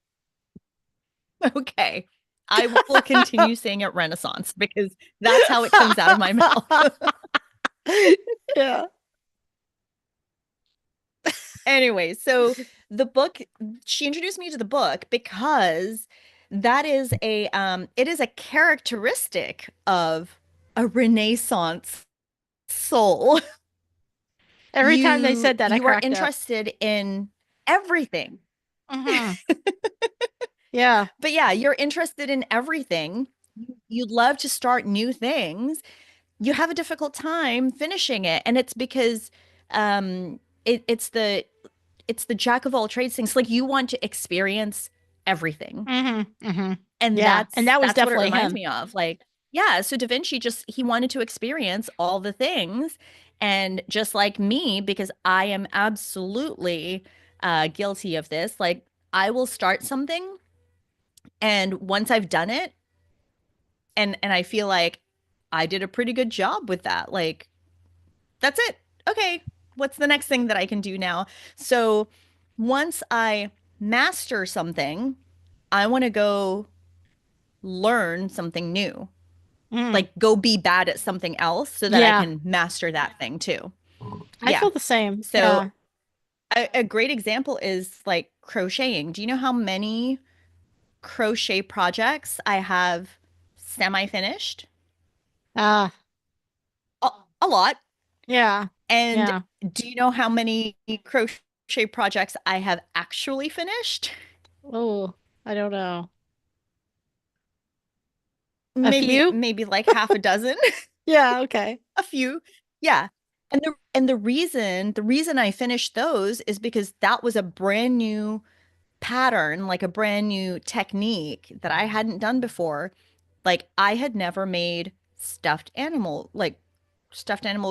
A: Okay. I will continue saying it Renaissance because that's how it comes out of my mouth.
B: Yeah.
A: Anyway, so the book, she introduced me to the book because that is it is a characteristic of a Renaissance soul.
B: Every time they said that, I
A: You are
B: cracked up.
A: interested in everything.
B: Hmm. Yeah.
A: But yeah, you're interested in everything. You'd love to start new things. You have a difficult time finishing it, and it's because it's the jack of all trades things. Like you want to experience everything.
B: Hmm. Hmm.
A: And
B: Yeah. And that was
A: that's what it
B: definitely
A: reminds
B: him.
A: me of. Like, yeah, so Da Vinci just he wanted to experience all the things. And just like me, because I am absolutely guilty of this, like I will start something and once I've done it and I feel like I did a pretty good job with that, like that's it. Okay, what's the next thing that I can do now? So once I master something, I want to go learn something new.
B: Mm.
A: Like go be bad at something else so that I
B: Yeah.
A: can master that thing too.
B: I
A: Yeah.
B: feel the same.
A: So
B: Yeah.
A: a great example is like crocheting. Do you know how many crochet projects I have semi-finished?
B: Ah,
A: A, a lot.
B: yeah.
A: And
B: Yeah.
A: do you know how many crochet projects I have actually finished?
B: Oh, I don't know. A
A: Maybe
B: few?
A: maybe like half a dozen,
B: Yeah, okay.
A: a few. Yeah. And the reason I finished those is because that was a brand new pattern, like a brand new technique that I hadn't done before. Like I had never made stuffed animal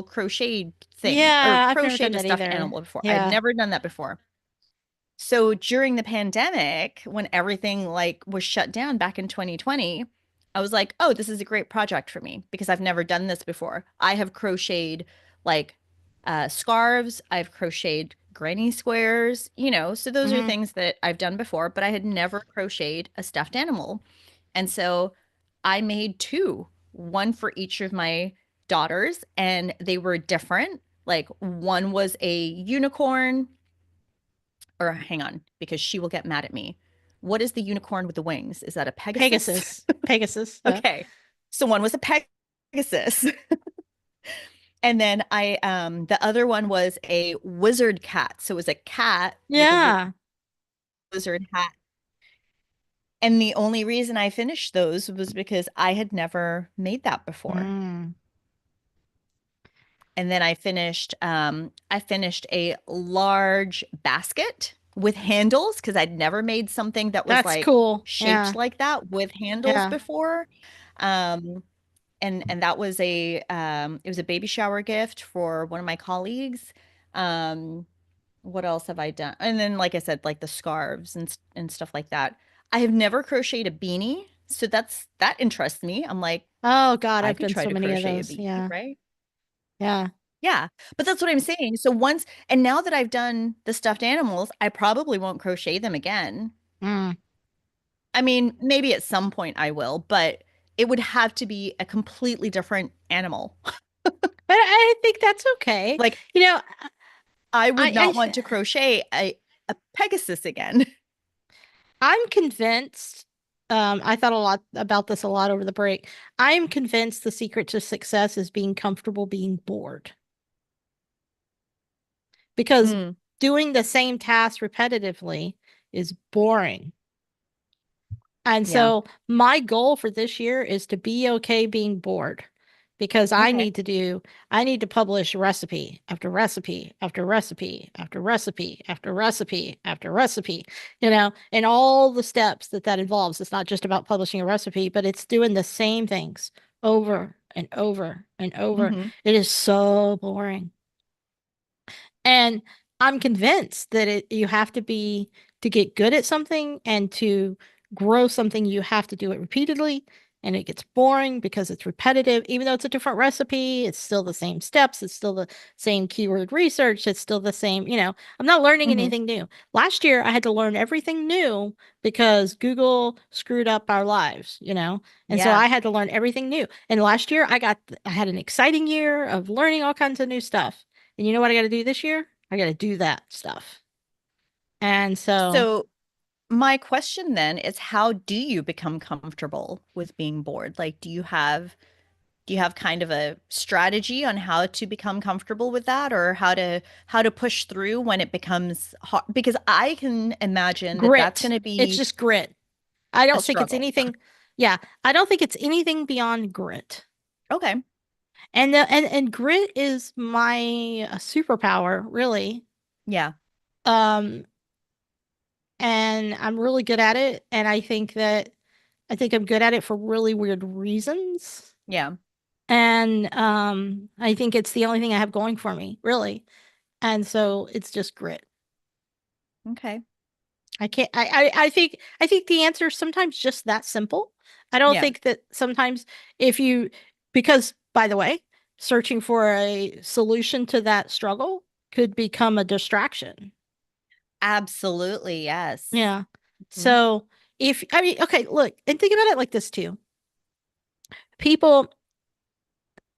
A: crocheted thing or
B: Yeah, I've never done
A: crocheted a
B: that
A: stuffed
B: either.
A: animal before. I had
B: Yeah.
A: never done that before. So during the pandemic, when everything like was shut down back in 2020, I was like, "Oh, this is a great project for me because I've never done this before." I have crocheted like scarves, I've crocheted granny squares, so those are
B: Hmm.
A: things that I've done before, but I had never crocheted a stuffed animal. And so I made two, one for each of my daughters, and they were different. Like one was a unicorn, or hang on, because she will get mad at me. What is the unicorn with the wings? Is that a Pegasus?
B: Pegasus. Pegasus.
A: Okay. So one was a Pegasus. And then the other one was a wizard cat. So it was a cat with a
B: Yeah.
A: wizard hat. And the only reason I finished those was because I had never made that before.
B: Mm.
A: And then I finished a large basket with handles because I'd never made something that was
B: That's
A: like
B: cool.
A: shaped
B: Yeah.
A: like that with handles
B: Yeah.
A: before. Um, and that was a it was a baby shower gift for one of my colleagues. Um, what else have I done? And then, like I said, like the scarves and stuff like that. I have never crocheted a beanie, so that interests me. I'm like,
B: Oh God,
A: I
B: I've
A: could
B: done
A: try
B: so
A: to
B: many of
A: crochet a
B: those.
A: beanie,
B: Yeah.
A: right?
B: Yeah.
A: Yeah, but that's what I'm saying. So once, and now that I've done the stuffed animals, I probably won't crochet them again.
B: Mm.
A: I mean, maybe at some point I will, but it would have to be a completely different animal.
B: But I think that's okay.
A: Like
B: You know,
A: I would not
B: I
A: want to crochet a Pegasus again.
B: I'm convinced, I thought a lot about this a lot over the break. I am convinced the secret to success is being comfortable being bored. Because
A: Mm,
B: doing the same task repetitively is boring. And
A: yeah.
B: so my goal for this year is to be okay being bored because
A: Okay.
B: I need to publish recipe after recipe after recipe after recipe after recipe after recipe, and all the steps that that involves. It's not just about publishing a recipe, but it's doing the same things over and over and over.
A: Hmm.
B: It is so boring. And I'm convinced that you have to be to get good at something and to grow something, you have to do it repeatedly. And it gets boring because it's repetitive. Even though it's a different recipe, it's still the same steps. It's still the same keyword research. It's still the same, I'm not learning
A: Hmm.
B: anything new. Last year, I had to learn everything new because Google screwed up our lives. And so
A: Yeah.
B: I had to learn everything new. And last year, I had an exciting year of learning all kinds of new stuff. And you know what I got to do this year? I got to do that stuff. And so,
A: So my question then is how do you become comfortable with being bored? Like, do you have kind of a strategy on how to become comfortable with that or how to push through when it becomes hard? Because I can imagine that that's going
B: grit.
A: to
B: It's
A: be
B: just grit. I
A: a
B: don't think it's
A: struggle.
B: anything. Yeah, I don't think it's anything beyond grit.
A: Okay.
B: And grit is my superpower, really.
A: Yeah.
B: Um, and I'm really good at it. And I think I'm good at it for really weird reasons.
A: Yeah.
B: And I think it's the only thing I have going for me, really. And so it's just grit.
A: Okay.
B: I can't I think the answer is sometimes just that simple. I don't
A: Yeah.
B: think that sometimes if you because by the way, searching for a solution to that struggle could become a distraction.
A: Absolutely. Yes.
B: Yeah.
A: Mhm.
B: So if I mean, okay, look, and think about it like this too. People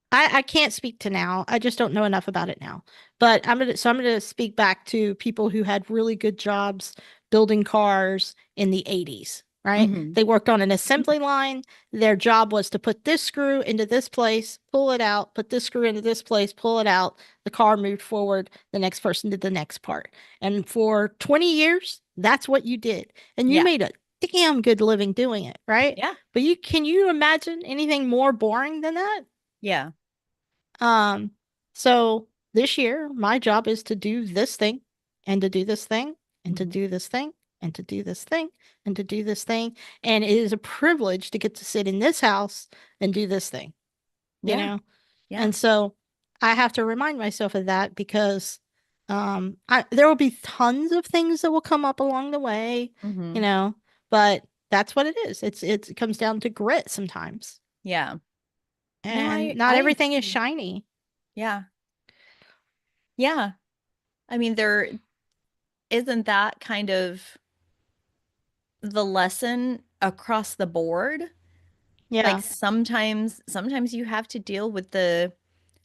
B: I can't speak to now. I just don't know enough about it now. But I'm gonna speak back to people who had really good jobs building cars in the 80s, right?
A: Mhm.
B: They worked on an assembly line. Their job was to put this screw into this place, pull it out, put this screw into this place, pull it out. The car moved forward. The next person did the next part. And for 20 years, that's what you did. And you
A: Yeah.
B: made a damn good living doing it, right?
A: Yeah.
B: But can you imagine anything more boring than that?
A: Yeah.
B: Um, so this year, my job is to do this thing and to do this thing and to
A: Mhm.
B: do this thing and to do this thing and to do this thing. And it is a privilege to get to sit in this house and do this thing, you
A: Yeah.
B: know?
A: Yeah.
B: And so I have to remind myself of that because there will be tons of things that will come up along the way, you
A: Mhm.
B: know, but that's what it is. It comes down to grit sometimes.
A: Yeah. No,
B: And not
A: I
B: everything is
A: agree.
B: shiny.
A: Yeah. Yeah. I mean, there isn't that kind of the lesson across the board. Like
B: Yeah.
A: sometimes you have to deal with the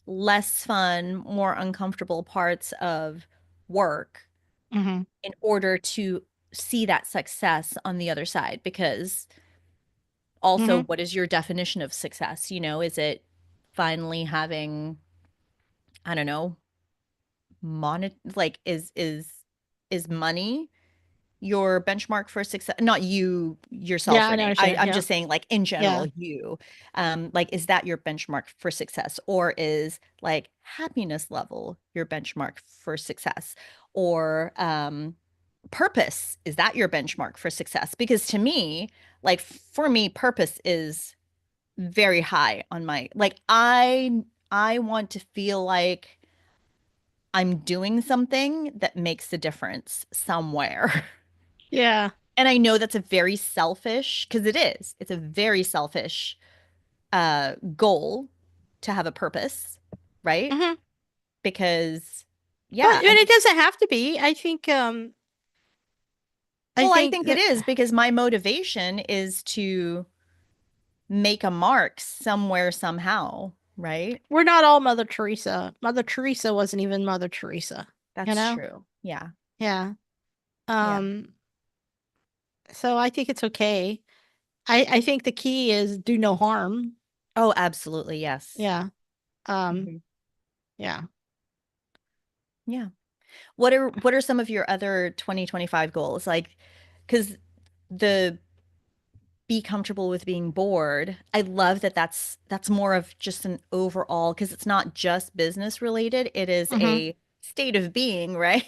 A: less fun, more uncomfortable parts of work
B: Hmm.
A: in order to see that success on the other side. Because also,
B: Hmm.
A: what is your definition of success? Is it finally having, I don't know, like is money your benchmark for success? Not you
B: Yeah,
A: yourself,
B: I know
A: Renee.
B: what you're saying.
A: I'm
B: Yeah.
A: just saying, like in
B: Yeah.
A: general, you like is that your benchmark for success, or is like happiness level your benchmark for success, or purpose, is that your benchmark for success? Because to me, like for me, purpose is very high on my like I want to feel like I'm doing something that makes a difference somewhere.
B: Yeah.
A: And I know that's a very selfish, because it is. It's a very selfish goal to have a purpose, right?
B: Hmm.
A: Because
B: But,
A: yeah,
B: but
A: I
B: it
A: mean,
B: doesn't have to be. I
A: well, I
B: think
A: think it
B: that
A: is because my motivation is to make a mark somewhere somehow, right?
B: we're not all Mother Teresa. Mother Teresa wasn't even Mother Teresa, you
A: That's
B: know?
A: true. Yeah.
B: Yeah.
A: Yeah.
B: Um, so I think it's okay. I think the key is do no harm.
A: Oh, absolutely. Yes.
B: Yeah. Um,
A: Mhm.
B: yeah.
A: Yeah. What are some of your other 2025 goals? Like, because the be comfortable with being bored. I love that that's more of just an overall, because it's not just business related. It is
B: Hmm.
A: a state of being, right?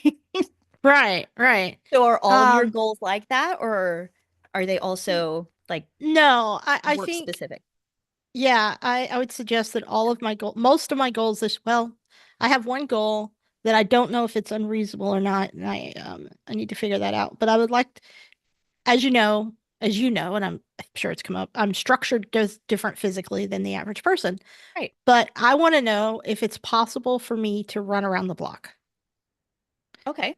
B: Right, right.
A: So are all of your
B: Um,
A: goals like that, or are they
B: n-
A: also like
B: no, I
A: work
B: think,
A: specific?
B: yeah, I would suggest that most of my goals well, I have one goal that I don't know if it's unreasonable or not, and I need to figure that out. But I would like, as you know, and I'm sure it's come up, I'm structured different physically than the average person.
A: Right.
B: But I want to know if it's possible for me to run around the block.
A: Okay.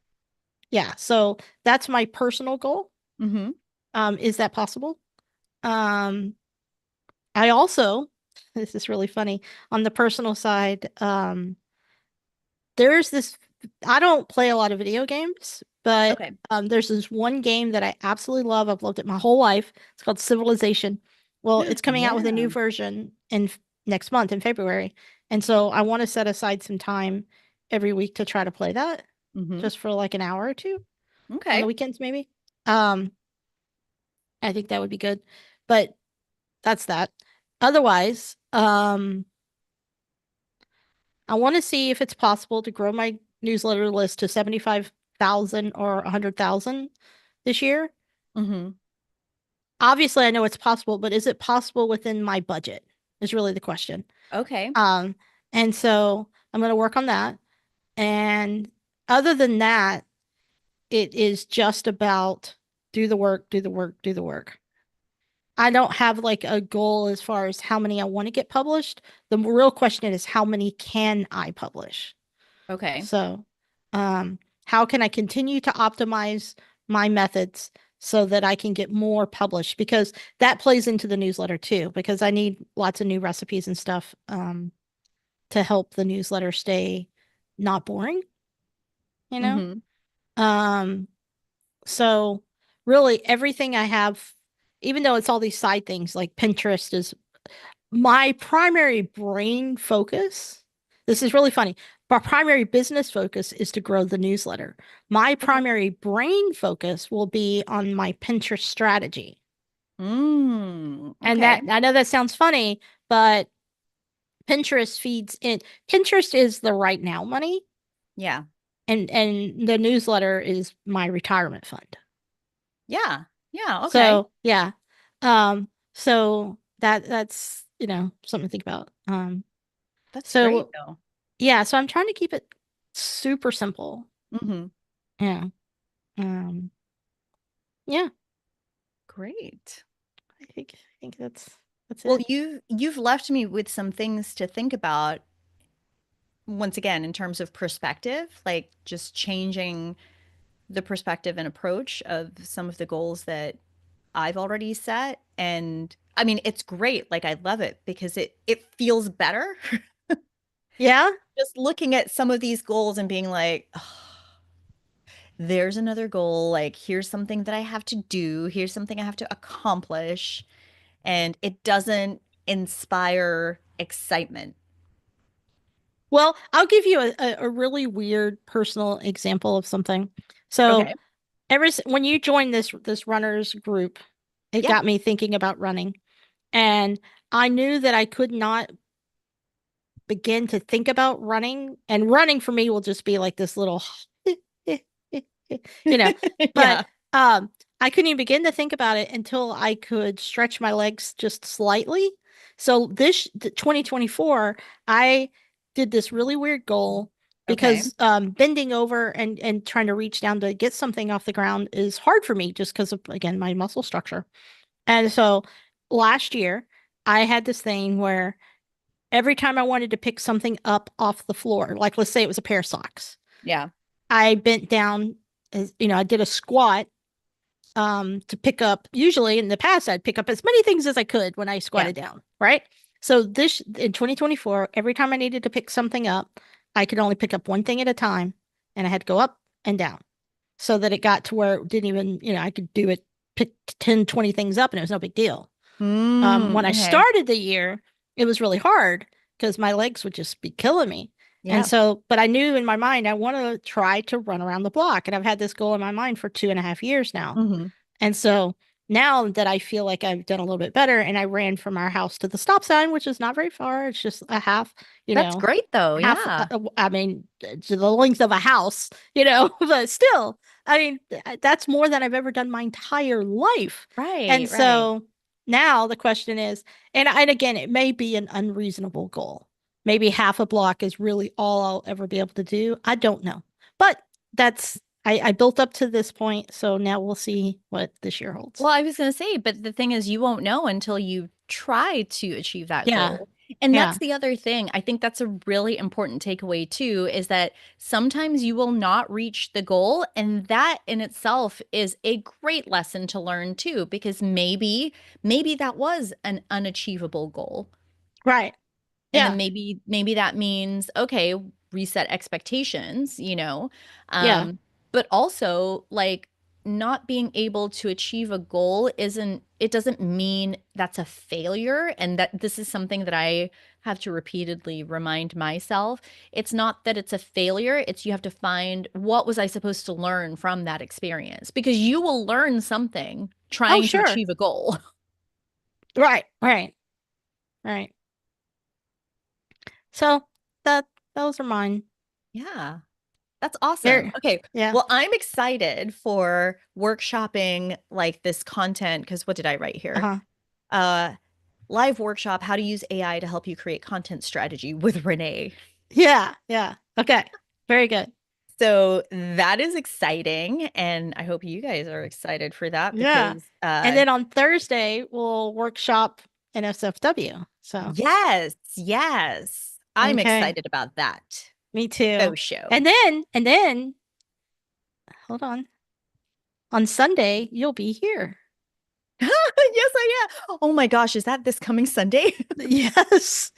B: Yeah, so that's my personal goal.
A: Mm-hmm.
B: Is that possible? Um, I also, this is really funny, on the personal side, there's this, I don't play a lot of video games, but
A: Okay.
B: there's this one game that I absolutely love. I've loved it my whole life. It's called Civilization. Well, it's coming out with a new
A: Yeah.
B: version next month in February. And so I want to set aside some time every week to try to play that
A: Mm-hmm.
B: just for like an hour or two on the
A: Okay.
B: weekends, maybe. Um, I think that would be good. But that's that. Otherwise, I want to see if it's possible to grow my newsletter list to 75,000 or 100,000 this year.
A: Mm-hmm.
B: Obviously, I know it's possible, but is it possible within my budget? Is really the question.
A: Okay.
B: Um, and so I'm going to work on that. And other than that, it is just about do the work, do the work, do the work. I don't have like a goal as far as how many I want to get published. The real question is how many can I publish?
A: Okay.
B: So, how can I continue to optimize my methods so that I can get more published? Because that plays into the newsletter too, because I need lots of new recipes and stuff to help the newsletter stay not boring, you know?
A: Mm-hmm.
B: Um, so really everything I have, even though it's all these side things like Pinterest is my primary brain focus. This is really funny. My primary business focus is to grow the newsletter. My
A: Okay.
B: primary brain focus will be on my Pinterest strategy. And
A: Okay.
B: that I know that sounds funny, but Pinterest feeds in. Pinterest is the right now money,
A: Yeah.
B: and the newsletter is my retirement fund.
A: Yeah. Yeah. Okay.
B: So yeah. So that's something to think about.
A: That's great
B: So
A: though.
B: yeah, so I'm trying to keep it super simple.
A: Mm-hmm.
B: Yeah. Um, yeah,
A: Great.
B: I think that's
A: Well,
B: it.
A: you've left me with some things to think about once again in terms of perspective, like just changing the perspective and approach of some of the goals that I've already set. And I mean, it's great. Like I love it because it feels better
B: Yeah.
A: just looking at some of these goals and being like, "Oh, there's another goal. Like here's something that I have to do. Here's something I have to accomplish." And it doesn't inspire excitement.
B: Well, I'll give you a really weird personal example of something. So
A: Okay.
B: when you joined this runners group, it
A: Yeah.
B: got me thinking about running. And I knew that I could not begin to think about running. And running for me will just be like this little you know. But
A: Yeah.
B: I couldn't even begin to think about it until I could stretch my legs just slightly. So 2024, I did this really weird goal
A: Okay.
B: because bending over and trying to reach down to get something off the ground is hard for me just because of, again, my muscle structure. And so last year, I had this thing where every time I wanted to pick something up off the floor, like let's say it was a pair of socks,
A: Yeah.
B: I bent down, I did a squat to pick up. Usually in the past, I'd pick up as many things as I could when I
A: Yeah.
B: squatted down, right? So this in 2024, every time I needed to pick something up, I could only pick up one thing at a time, and I had to go up and down so that it got to where it didn't even, I could do it, pick 10, 20 things up, and it was no big deal. When I
A: Okay.
B: started the year, it was really hard because my legs would just be killing me. And
A: Yeah.
B: so, but I knew in my mind, I want to try to run around the block. And I've had this goal in my mind for 2.5 years now.
A: Hmm.
B: And so now that I feel like I've done a little bit better, and I ran from our house to the stop sign, which is not very far, it's just a half, you
A: That's
B: know,
A: great though.
B: half,
A: Yeah.
B: I mean, to the length of a house, but still, I mean, that's more than I've ever done my entire life. And
A: Right, right.
B: so now the question is, and again, it may be an unreasonable goal. Maybe half a block is really all I'll ever be able to do. I don't know. But I built up to this point, so now we'll see what this year holds.
A: Well, I was going to say, but the thing is, you won't know until you try to achieve that
B: Yeah.
A: goal. And
B: Yeah.
A: that's the other thing. I think that's a really important takeaway too, is that sometimes you will not reach the goal. And that in itself is a great lesson to learn too, because maybe that was an unachievable goal.
B: Right.
A: And then
B: Yeah.
A: maybe that means, okay, reset expectations,
B: Yeah.
A: um but also like not being able to achieve a goal isn't it doesn't mean that's a failure. And that this is something that I have to repeatedly remind myself. It's not that it's a failure, it's you have to find what was I supposed to learn from that experience, because you will learn something
B: Oh,
A: trying to
B: sure.
A: achieve a goal.
B: Right. Right. Right. So that those are mine.
A: Yeah. That's awesome.
B: There.
A: Okay.
B: Yeah.
A: Well, I'm excited for workshopping like this content because what did I write here?
B: Uh-huh.
A: Uh, live workshop, how to use AI to help you create content strategy with Renee.
B: Yeah. Yeah. Okay. Very good.
A: So that is exciting. And I hope you guys are excited for that
B: Yeah.
A: because
B: And then on Thursday we'll workshop NSFW. So,
A: yes, yes. I'm
B: okay.
A: excited about that.
B: Me too.
A: Faux show.
B: And then hold on. On Sunday you'll be here.
A: Yes, I am. Oh my gosh, is that this coming Sunday?
B: Yes.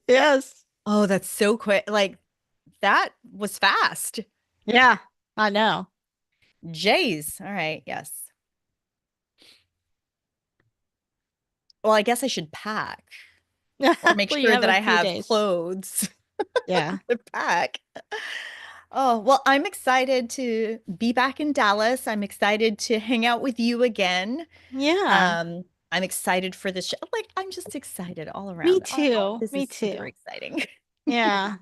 B: Yes.
A: Oh, that's so quick. Like that was fast.
B: Yeah. I know.
A: Jays. All right. Yes. Well, I guess I should pack or make
B: Well, you
A: sure
B: have
A: that
B: a
A: I
B: few
A: have
B: days.
A: clothes
B: Yeah.
A: to pack. Oh, well, I'm excited to be back in Dallas. I'm excited to hang out with you again.
B: Yeah.
A: Um, I'm excited for this show. Like, I'm just excited all
B: Me
A: around. Oh,
B: too.
A: this
B: Me
A: is super
B: too.
A: exciting.
B: Yeah.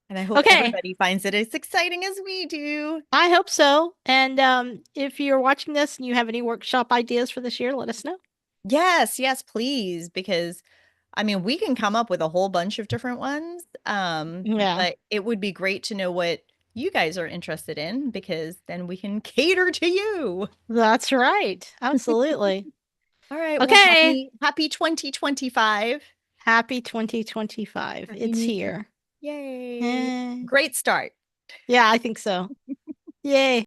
A: And I hope
B: Okay.
A: everybody finds it as exciting as we do.
B: I hope so. And if you're watching this and you have any workshop ideas for this year, let us know.
A: Yes, yes, please, because I mean, we can come up with a whole bunch of different ones.
B: Yeah,
A: But it would be great to know what you guys are interested in because then we can cater to you.
B: that's right. Absolutely.
A: All right, well,
B: Okay.
A: happy 2025.
B: Happy 2025.
A: Happy
B: It's
A: New Year.
B: here.
A: Yay.
B: Eh.
A: Great start.
B: Yeah, I think so. Yay.